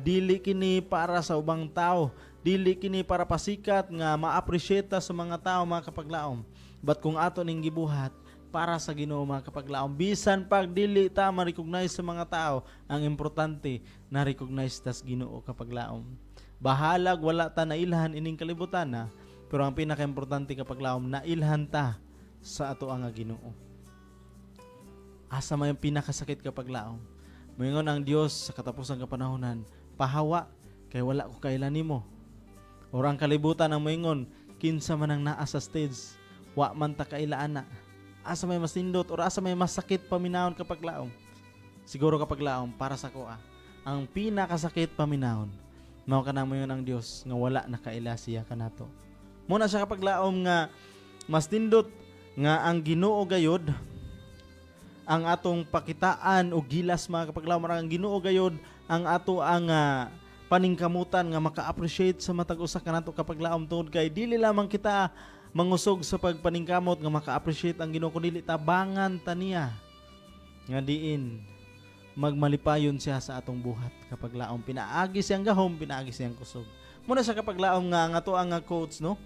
Dili kini para sa ubang tao, dili kini para pasikat nga ma-appreciate sa mga tao mga kapaglaom. But kung ato ning gibuhat para sa Ginoo mga kapaglaom, bisan pag dili ta ma-recognize sa mga tao, ang importante na recognize tas Ginoo kapaglaom. Bahalag wala ta nailhan ining kalibutan na, pero ang pinaka-importante kapaglaom nailhan ta sa ato ang Ginoo. Asa may pinakasakit kapag laom. Moingon ang Dios sa katapusan kapanahonan, pahawa kay wala ko kailan nimo. Or ang kalibutan ang moingon, kinsa man ang naa sa stage, wa man ta kailaan na. Asa may masindot or asa may masakit paminahon kapag laom. Siguro kapag laom para sa ko ang pinakasakit paminahon. Mao kanang moingon ang Dios nga wala na kaila siya kanato. Muna siya kapag laom nga mas tindot nga ang Ginoo gayod ang atong pakitaan o gilas mga kapaglaom, ang Ginoo gayod ang ato ang paningkamutan nga maka-appreciate sa matag usa kanato kapaglaom. Tungod kay dili lamang kita mangusog sa pagpaningkamot nga maka-appreciate ang Ginoo, kundi tabangan ta niya nga diin magmalipayon siya sa atong buhat kapaglaom. Pinaagi siyang gahom, pinaagi siyang kusog. Muna sa kapaglaom nga ang ato ang quotes no.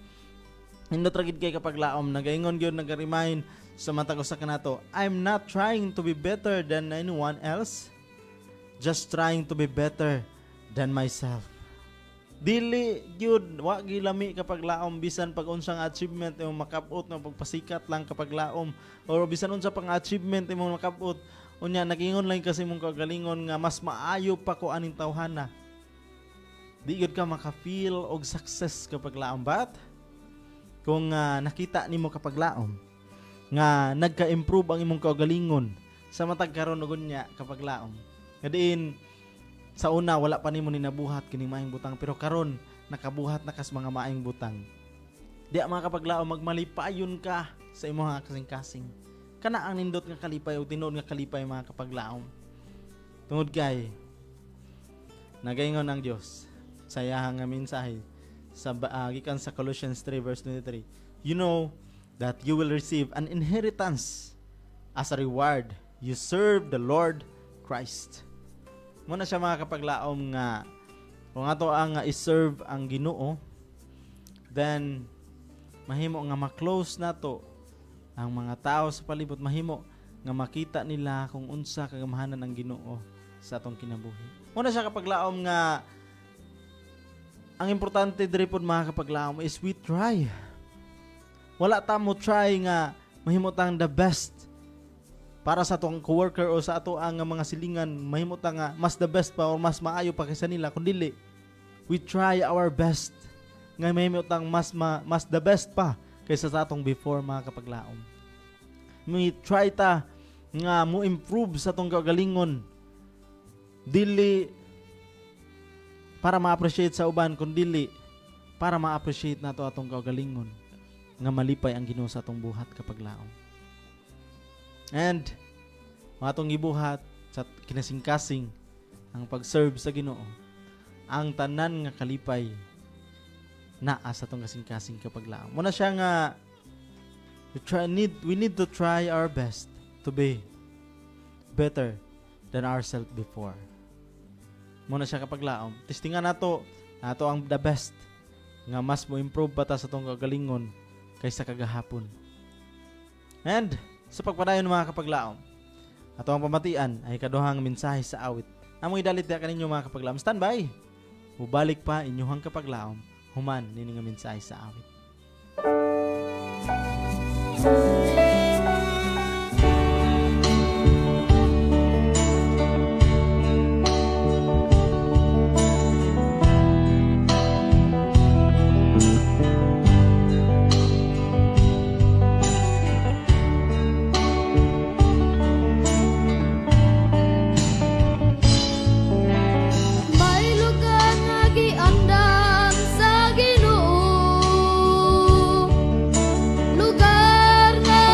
Indot ragid kay kapag laom nagaingon gyud nag-remind sa matag usa kanato, I'm not trying to be better than anyone else, just trying to be better than myself. Dili gyud wa gilami kapag laom bisan pag unsang achievement imong makabot nga pagpasikat lang kapag laom or bisan unsa pang achievement imong makabot unya nagingon lang kasi imong kagalingon nga mas maayo pa ko aning tawhana. Di gyud ka maka-feel og success kapag laom, but kung nakita nimo kapag laom nga nagka-improve ang imong kaugalingon sa matag karon ug unya kapag laom. Kadiin sa una wala pa nimo ninabuhat kining maayong butang, pero karon nakabuhat na kas mga maayong butang. Di mga kapag laom magmalipayon ka sa imong kasing-kasing. Kana ang nindot nga kalipay o tinuod nga kalipay mga kapag laom. Tungod kay nagaingon ang Dios sa iyang mensahe sa gikan sa Colossians 3 verse 23, you know that you will receive an inheritance as a reward. You serve the Lord Christ. Muna siya mga kapaglaom nga kung ato ang i-serve ang Ginoo, then mahimo nga ma-close nato ang mga tao sa palibot, mahimo nga makita nila kung unsa kagamahanan ang Ginoo sa atong kinabuhi. Muna siya kapaglaom nga ang importante diri pod mga kapaglaom is we try. Wala ta mo try nga mahimo tang the best para sa atong coworker o sa ato ang mga silingan, mahimo ta nga mas the best pa or mas maayo pa kaysa nila, kundi we try our best nga mahimo tang mas the best pa kaysa sa atong before mga kapaglaom. We try ta nga mo improve sa atong kagalingon, dili para ma-appreciate sa uban, kundi para ma-appreciate nato atong kaugalingon nga malipay ang Ginoo sa atong buhat kapag laom. And atong gibuhat sa kinasingkasing ang pag-serve sa Ginoo, ang tanan nga kalipay naa sa atong kasingkasing kapag laom. Muna siya nga We need to try our best to be better than ourselves before. Muna siya kapaglaom. Testingan nato ang the best nga mas mo improve pa ta sa tong kagalingon kaysa kagahapon. And sa pagpadayon mga kapaglaom, ato ang pamatian ay kaduhang mensahe sa awit. Amoy dalit dia kaninyo mga kapaglaom. Standby. Ubalik pa inyuhang kapaglaom human nini nga mensahe sa awit. May lugar nga giandam sa Ginoo, lugar nga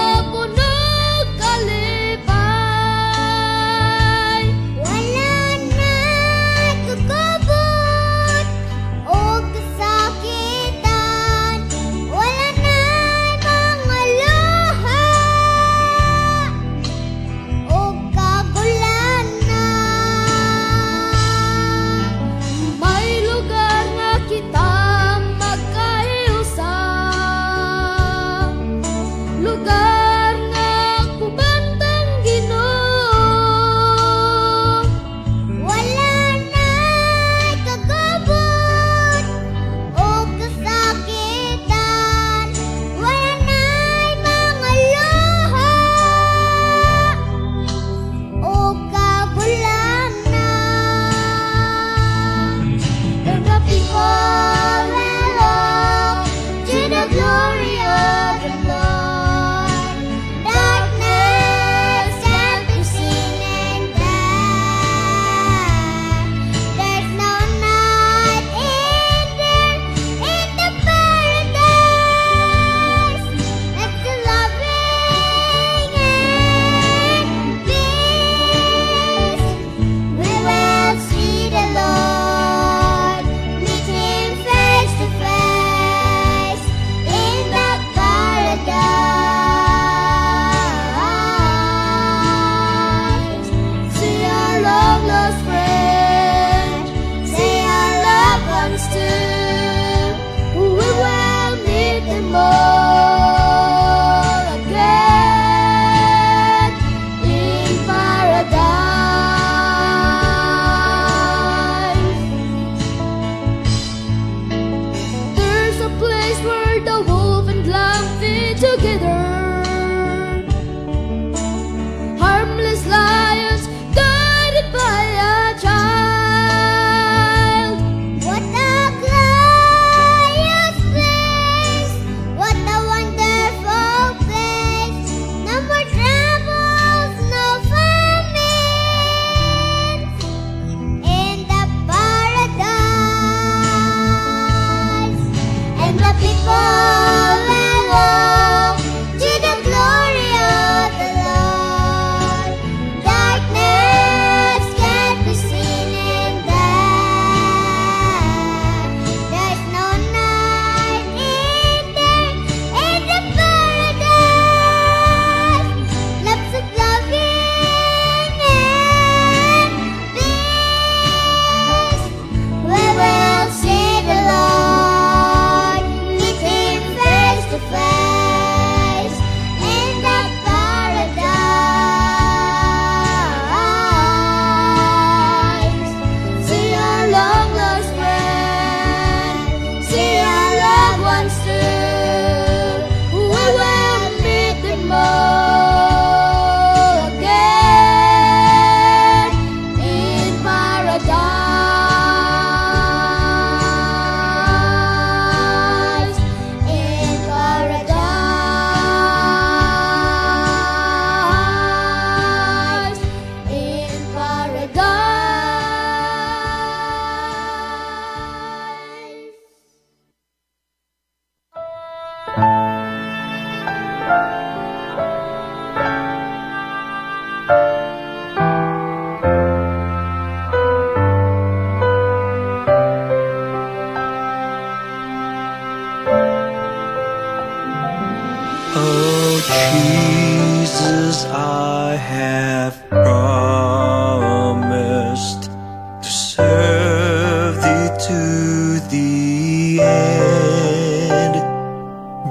serve thee to the end.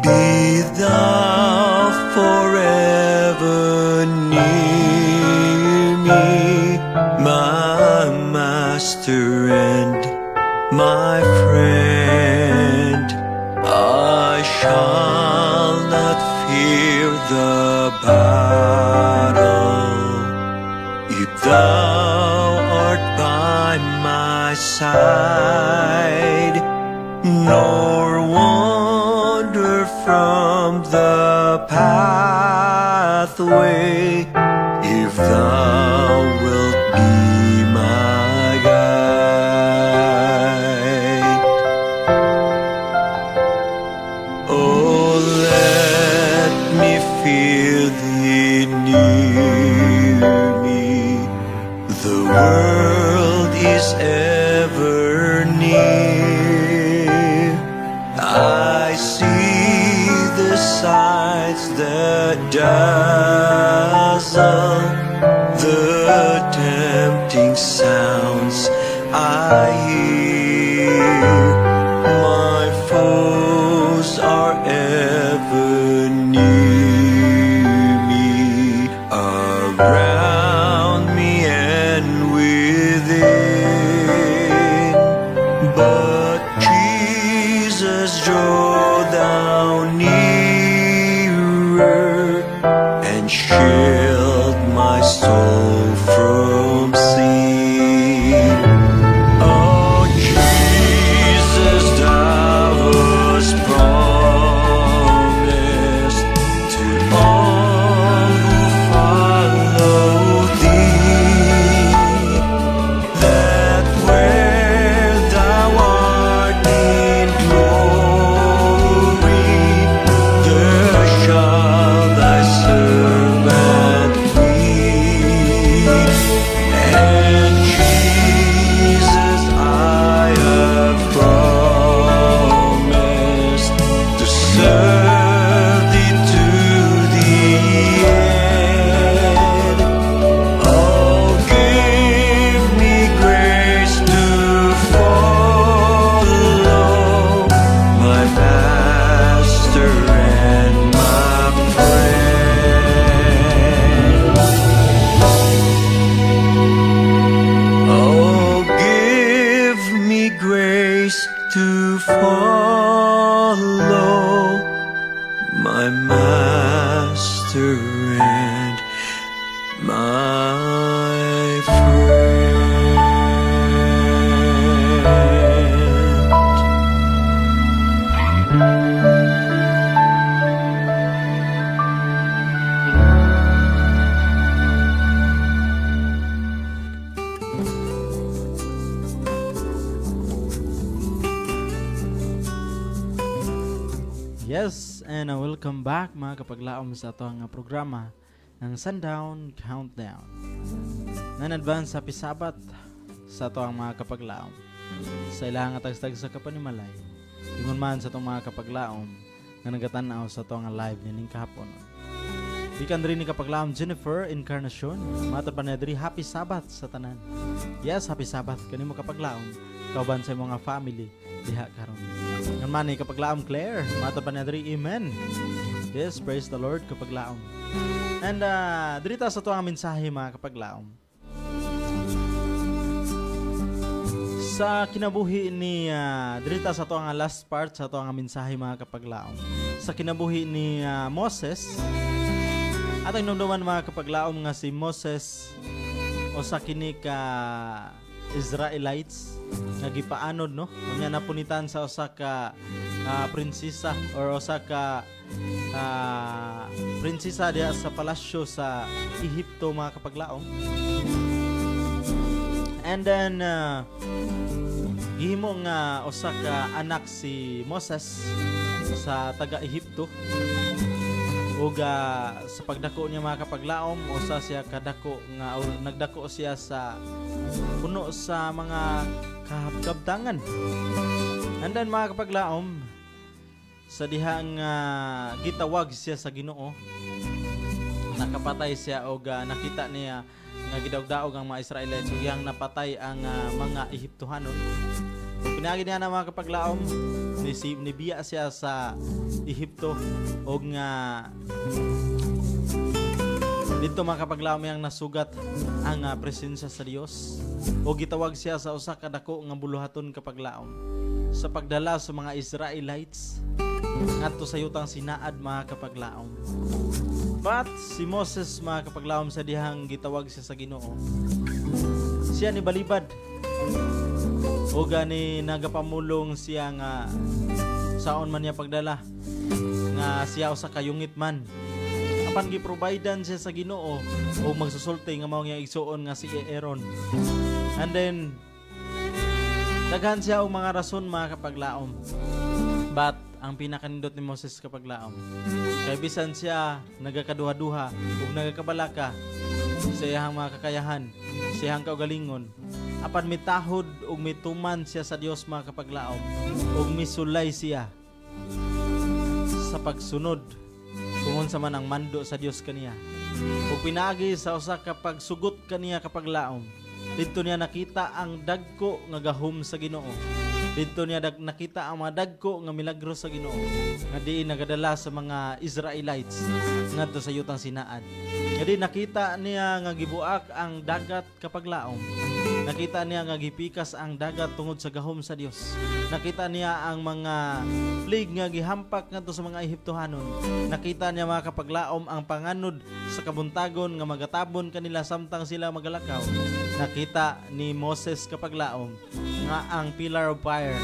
Be thou forever near me, my master and my friend. I shall not fear the battle if thou art by my side, nor wander from the pathway if thou wilt be my guide. Oh, let me feel thee near me. The world is ever near. I see the sights that dazzle, the tempting sounds I hear. My foes are ever near me, around me and within. But Jesus, draw thou nearer and shield my soul from sin. Oh, Jesus, thou hast promised to all who follow thee, that where thou art in glory, there shall thy servant be. And Jesus, I have promised to serve thee to the end. Oh, give me grace to follow my master and my friend. Oh, give me grace to follow my master and my friend. Yes, and welcome back mga kapaglaom sa ato nga programa ng Sundown Countdown. Nan-advance happy Sabat sa ato ang mga kapaglaom. Sa ilang atag-tag sa kapanimalay. Ingon man sa atong mga kapaglaom nga nagatanaw sa ato nga live nining kahapon. Ikan rin ni kapaglaom Jennifer Encarnacion. Mata pa na diri happy Sabat sa tanan. Yes, happy Sabat kanimo kapaglaom. Kauban sa mga family diha karon. Ngan man ni kapaglaom Claire, mata pa na diri amen. Yes, praise the Lord kapaglaom. And diri ta sa tuang mensahe mga kapaglaom. Sa kinabuhi ni diri ta sa tuang last part sa tuang mensahe mga kapaglaom. Sa kinabuhi ni Moses, atong nomdoman mga kapaglaom nga si Moses o sa kini ka Israelites nga gipaanod no unya napunitan sa usa ka prinsesa or usa ka prinsesa diha sa palasyo sa Ehipto mga kapaglaom. And then gihimo nga usa ka anak si Moses sa taga Ehipto ug sa pagdako niya mga kapaglaom usa siya kadako nga nagdako siya sa puno sa mga kahabtangan. And then mga kapaglaom sa dihang gitawag siya sa Ginoo, nakapatay siya og nakita niya nga gidawdaog ang mga Israelites ug yang napatay ang mga Ehiptohanon. Pinagi niya na mga kapaglaom nibiya siya sa Ehipto og nga dito mga kapaglaom yang nasugat ang presensya sa Dios o gitawag siya sa usa ka dako nga buluhaton kapaglaom sa pagdala sa mga Israelites ngadto sa yutang sinaad mga kapaglaom. But si Moses mga kapaglaom sa dihang gitawag siya sa Ginoo, siya ni balibad o gani nagapamulong siya nga saon man niya pagdala nga siya usa ka yungit man apan giprovidean siya sa Ginoo o magsusulti nga mao nga igsuon nga si Aaron. And then daghan siya og mga rason mga kapaglaom. But ang pinakanindot ni Moses kapaglaom kay bisan siya nagakaduha-duha ug nagakabalaka sa iyang mga kakayahan, sa iyang kaugalingon, apan mitahod ug mituman siya sa Dios mga kapaglaom ug misulay siya sa pagsunod kung unsa man ang mando sa Dios kaniya. Ug pinaagi sa usa ka pagsugot kaniya kapaglaom, didto niya nakita ang dagko nga gahom sa Ginoo. Dito niya nakita ang mga dagko nga milagro sa Ginoo nga diin nagadala sa mga Israelites ngadto sa yutang sinaad. Nga di nakita niya nga gibuak ang dagat kapaglaom. Nakita niya nga gipikas ang dagat tungod sa gahom sa Dios. Nakita niya ang mga plague nga gihampak ngadto sa mga Ehiptohanon. Nakita niya mga kapaglaom ang panganod sa kabuntagon nga magatabon kanila samtang sila magalakaw. Nakita ni Moses kapaglaom nga ang pillar of fire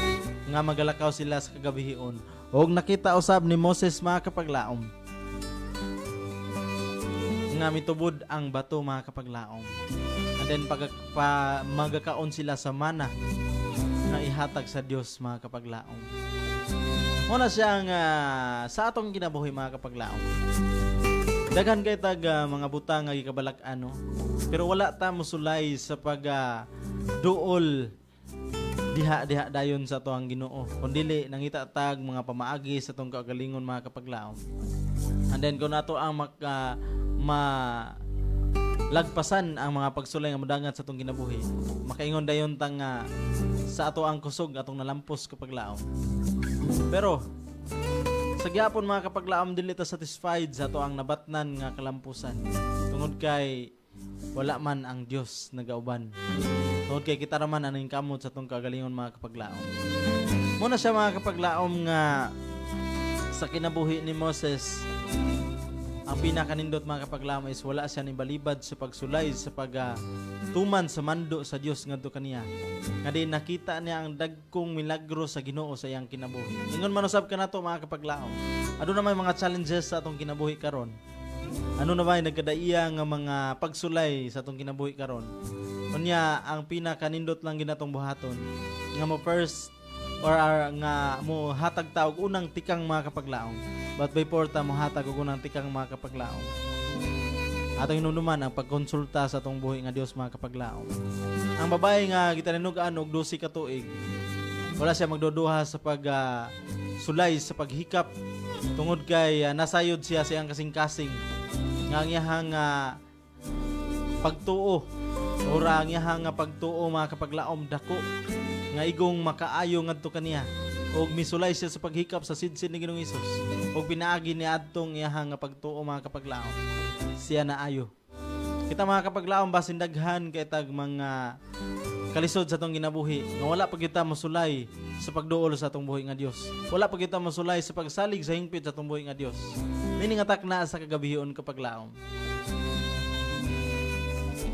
nga magalakaw sila sa kagabihion. Og nakita usab ni Moses mga kapaglaom nga mitubod ang bato mga kapaglaom. And then magakaon sila sa mana na ihatag sa Dios mga kapaglaom. Muna siyang sa atong kinabuhi mga kapaglaom. Daghan kay tag mga butang nga gikabalak-ano, pero wala ta mosulay sa pag duol diha dayon sa ato ang Ginoo. Kundili nangita tag mga pamaagi sa tong kaugalingon mga kapaglaom. And then kung ato ang lagpasan ang mga pagsulay nga modangat sa atong kinabuhi, makaingon dayon tang sa ato ang kusog atong nalampos kapaglaom. Pero sa gyapon mga kapaglaom dili ta satisfied sa ato ang nabatnan nga kalampusan tungod kay wala man ang Dios nagauban. Tungod kay kita raman aning kamot sa atong kagalingon mga kapaglaom. Muna siya mga kapaglaom nga sa kinabuhi ni Moses, ang pinakanindot mga kapaglaom is wala siya ni balibad sa pagsulay sa tuman sa mando sa Dios ngadto kaniya. Nga di nakita niya ang dagkong milagro sa Ginoo sa iyang kinabuhi. Ingon man usab kanato mga kapaglaom. Ano na may mga challenges sa atong kinabuhi karon? Ano na may nagkadaiya nga mga pagsulay sa atong kinabuhi karon? Unya ang pinakanindot lang ginatong buhaton nga mo first or nga mo hatag taog unang tikang mga kapaglaom. But before ta mo hatag og unang tikang mga kapaglaom, atong inunuman ang pagkonsulta sa atong buhi nga Dios mga kapaglaom. Ang babae nga gitaninugan og 12 ka tuig, wala siya magduduha sa sulay sa paghikap tungod kay nasayod siya sa iyang kasing-kasing nga ang iyang pagtuo o ang iyang pagtuo mga kapaglaom dako nga igong makaayo ngadto kaniya og misulay siya sa paghikap sa sidsid ni Ginoong Hesus og pinaagi ni adtong iyang pagtuo mga kapaglaom siya naayo. Kita mga kapaglaom basin daghan kay tag mga kalisod sa atong ginabuhi nga wala pa kita mosulay sa pagduol sa atong buhi nga Dios. Wala pa kita mosulay sa pagsalig sa hingpit sa atong buhi nga Dios. Nini nga takna sa kagabihon kapaglaom.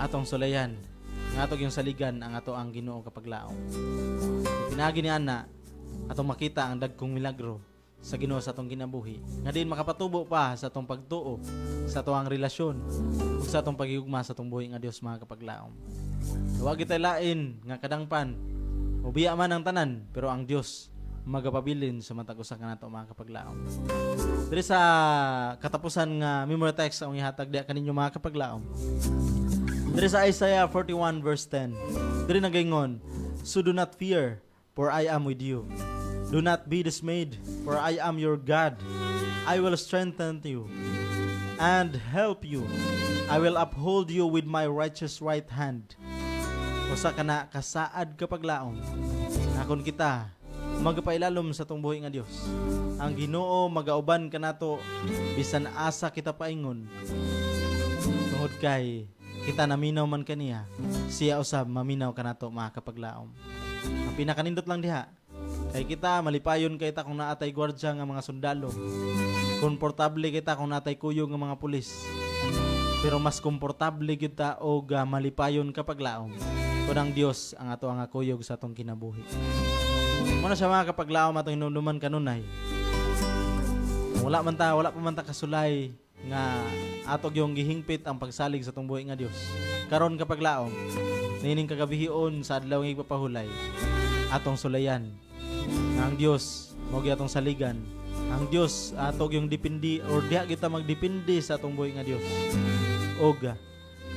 Atong sulayan nga atong yung saligan ang ato ang Ginoo kapaglaom. Pinagi ni ana atong makita ang dagkong milagro sa Ginoo sa atong kinabuhi. Nga din makapatubo pa sa atong pagtuo sa atong relasyon ug sa atong pagigugma sa atong buhi nga Dios mga kapaglaom. Huwag kita lain nga kadangpan o biya man ang tanan pero ang Dios magapabilin sa matag usa kanato mga kapaglaom. Diri sa katapusan nga memory text ang ihatag diha kaninyo mga kapaglaom. Diri sa Isaiah 41 verse 10. Diri nagaingon, "So do not fear, for I am with you. Do not be dismayed, for I am your God. I will strengthen you. and help you. I will uphold you with my righteous right hand. Usa ka na kasaad kapag laom. Akon kita magapailalom sa tong buhi nga Dios. Ang Ginoo magauban kanato bisan asa kita paingon. Tungod kay kita naminaw man kaniya, siya usab maminaw kanato mga kapaglaom. Ang pinakanindot lang diha, kay kita malipayon kay ta kung naatay gwardya nga mga sundalo. Komportable kita kung naatay kuyog nga mga pulis. Pero mas komportable kita og malipayon kapag laom. Kung ang Dios ang ato nga kuyog sa atong kinabuhi. Muna siya mga kapaglaom atong hinumduman kanunay. Wala pa man ta kasulay nga atog yung gihingpit ang pagsalig sa atong buhi nga Dios. Karon kapaglaom, nining kagabihion sa adlaw nga igpapahulay, atong sulayan nga ang Dios mao atong saligan. Ang Dios atog yung dipindi or diha kita magdepende sa atong buhi nga Dios. Og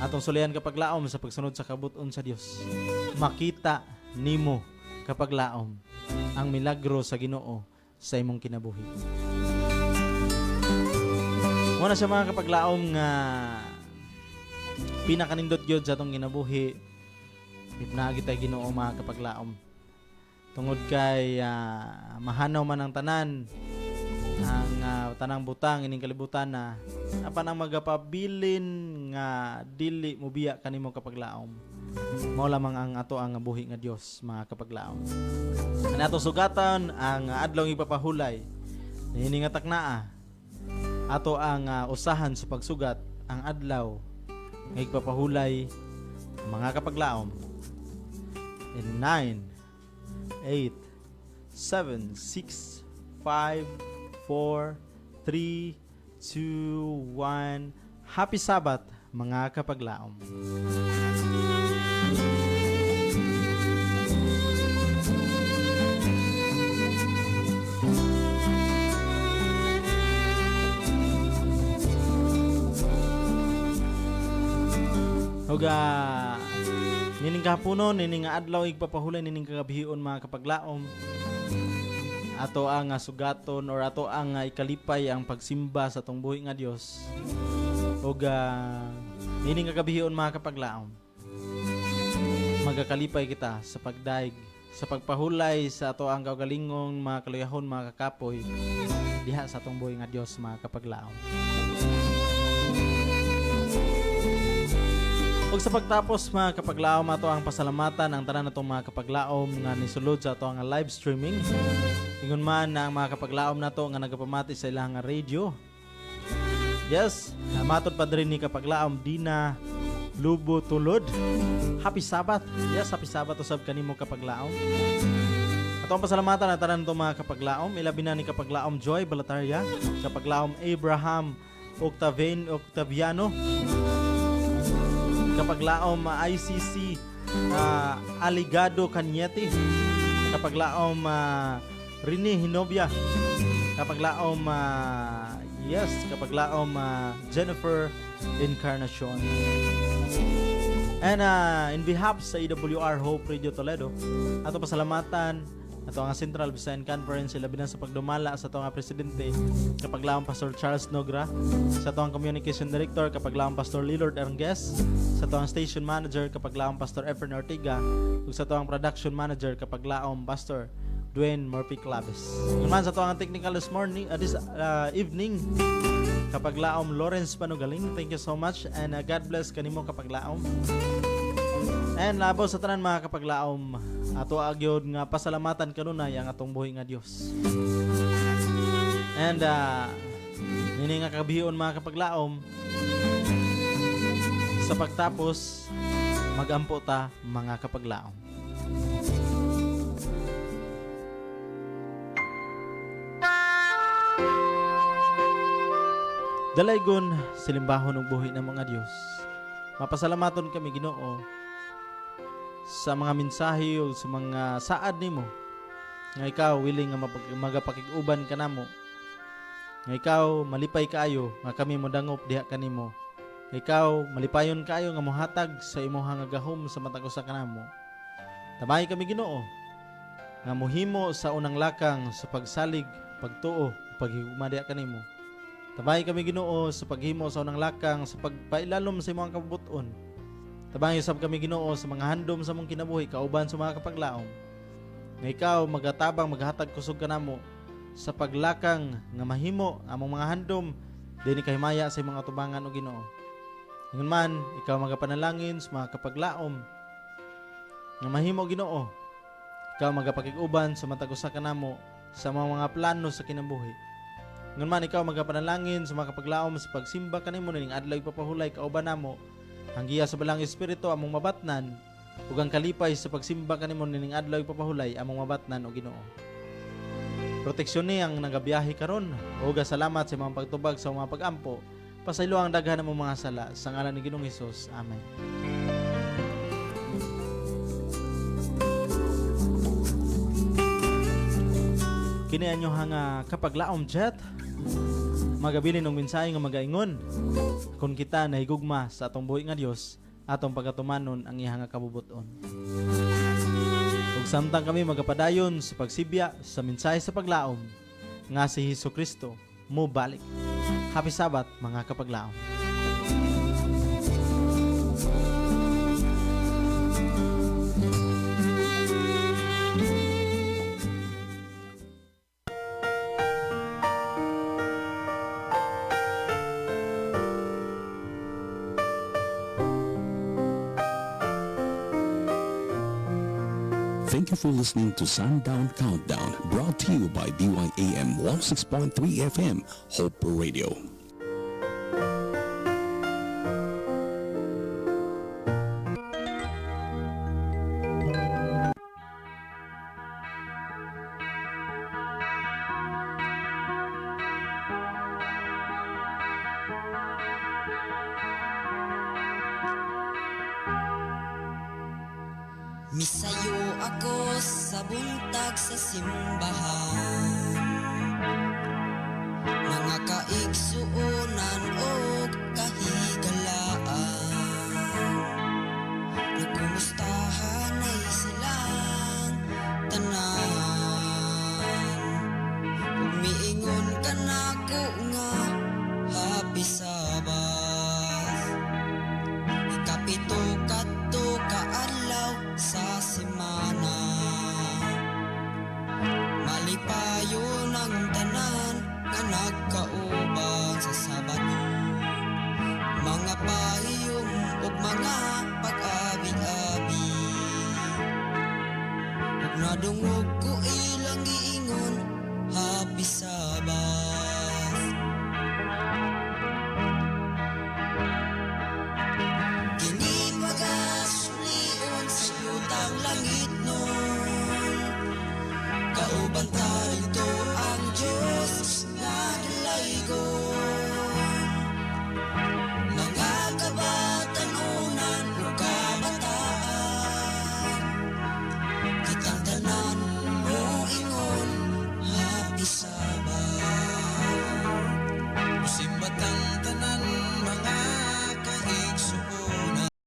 atong sulayan kapaglaom sa pagsunod sa kabut-on sa Dios. Makita nimo kapaglaom ang milagro sa Ginoo sa imong kinabuhi. Muna siya mga kapaglaom nga pinakanindot gyud sa atong kinabuhi. Ipnaagi tay Ginoo mga kapaglaom. Tungod kay mahanaw man ang tanan, ang tanang butang ining kalibutan na apan ang magapabilin nga dili mobiya kanimo kapaglaom. Mao lamang ang ato ang buhi nga Dios mga kapaglaom. Ani ato sugatan ang adlaw nga ipapahulay. Niini nga taknaa ato ang usahan sa pagsugat ang adlaw nga ipapahulay mga kapaglaom. In 9 8 7 6 5 4 3 2 1 Happy Sabbath mga kapaglaom. Hoga nining kahaponon, nining adlaw igpapahulay nining kagabihion mga kapaglaom. Ato ang sugaton or ato ang ikalipay ang pagsimba sa tong buhi nga Dios. Hoga nining kagabihion mga kapaglaom. Magakalipay kita sa pagdaig, sa pagpahulay sa ato ang kaugalingong mga kaluyahon mga kakapoy diha sa atong buhi nga Dios mga kapaglaom. Ug sa pagtapos mga kapaglaom ato ang pasalamatan ang tanan natong mga kapaglaom nga nisulod sa ato ang live streaming. Ingon man na ang mga kapaglaom nato nga nagapamati sa ilang nga radio. Yes, matod pa diri ni kapaglaom Dina Lubo Tulod. Happy Sabbath. Yes, happy Sabbath usab kanimo kapaglaom. Ato ang pasalamatan ang tanan natong mga kapaglaom, ilabi na ni kapaglaom Joy Balataria, kapaglaom Abraham Octaviano, kapaglaom ICC Aligado Cañete, kapaglaom Rini Hinobia, kapaglaom kapaglaom Jennifer Encarnacion. And in behalf sa EWR Hope Radio Toledo, ato pasalamatan ato ang Central Visayan Conference ilabi na sa pagdumala sa ato nga presidente kapaglaom Pastor Charles Nogra, sa ato ang Communication Director kapaglaom Pastor Lillard Arngues, sa ato ang Station Manager kapaglaom Pastor Efren Ortiga, ug sa ato ang Production Manager kapaglaom Pastor Dwayne Murphy Claves. Naman sa ato ang technical this morning this evening kapaglaom Lawrence Panugaling. Thank you so much and God bless kanimo kapaglaom. And labaw sa tanan mga kapaglaom, ato agyod nga pasalamatan kanunay ang atong buhi nga Dios. And nini nga kabihion mga kapaglaom, sa pagtapos magampo ta mga kapaglaom. Dalaygon silimbahon ng buhi ng mga Dios. Mapasalamaton kami Ginoo sa mga mensahe o sa mga saad nimo nga ikaw willing nga magapakig-uban kanamo, nga ikaw malipay kaayo nga kami modangop diha kanimo, nga ikaw malipayon kaayo nga mohatag sa imong nga gahom sa matag usa kanamo. Tamay kami Ginoo nga mohimo sa unang lakang sa pagsalig, pagtuo, paghigugma diha kanimo. Tabay kami Ginoo sa paghimo sa unang lakang sa pagpailalom sa imong kabubuton. Tabay usab kami Ginoo sa mga handom sa mong kinabuhi kauban sa mga kapaglaom. Nga ikaw magatabang maghatag kusog kanamo sa paglakang nga mahimo among mga handom dinhi kahimaya sa imong atubangan o Ginoo. Ingon man ikaw magapanalangin sa mga kapaglaom nga mahimo Ginoo. Ikaw magapakig-uban sa matag usa kanamo sa mga plano sa kinabuhi. Ngun man ikaw magapanalangin sa mga kapaglaom sa pagsimba kanimo ning adlaw ipapahulay kauban namo ang giya sa balang espiritu among mabatnan ug ang kalipay sa pagsimba kanimo ning adlaw ipapahulay among mabatnan o Ginoo. Proteksyon ni ang nagabiyahe karon ug salamat sa mga pagtubag sa mga pagampo pasaylo ang daghan namong mga sala sa ngalan ni Ginoong Hesus. Amen. Kini anyo nga kapaglaom jet magabilin ng mensahe nga magaingon kung kita nahigugma sa atong buhi nga Dios atong pagatumanon ang iya nga kabubuton. Ug samtang kami magapadayon sa pagsibya sa mensahe sa paglaom nga si Hesukristo mo balik. Happy Sabbath mga kapaglaom. Thank you for listening to Sundown Countdown, brought to you by DYAM 106.3 FM, Hope Radio. Misayo ako sa buntag sa simbahan, mga kaigsuonan o kahigalaan. Nagkumustahan ay silang tanan, umiingon ka na ko nga Happy Sabbath. Ikapito kadto kaadlaw sa semana, malipayo ng tanan nga nagkauban sa Sabado. Mga pahiyom ug mga pag-abi-abi, ug nadungog ko ilang giingon Happy Sabbath. Kini pagasulion sa yutang langit nun, kauban ta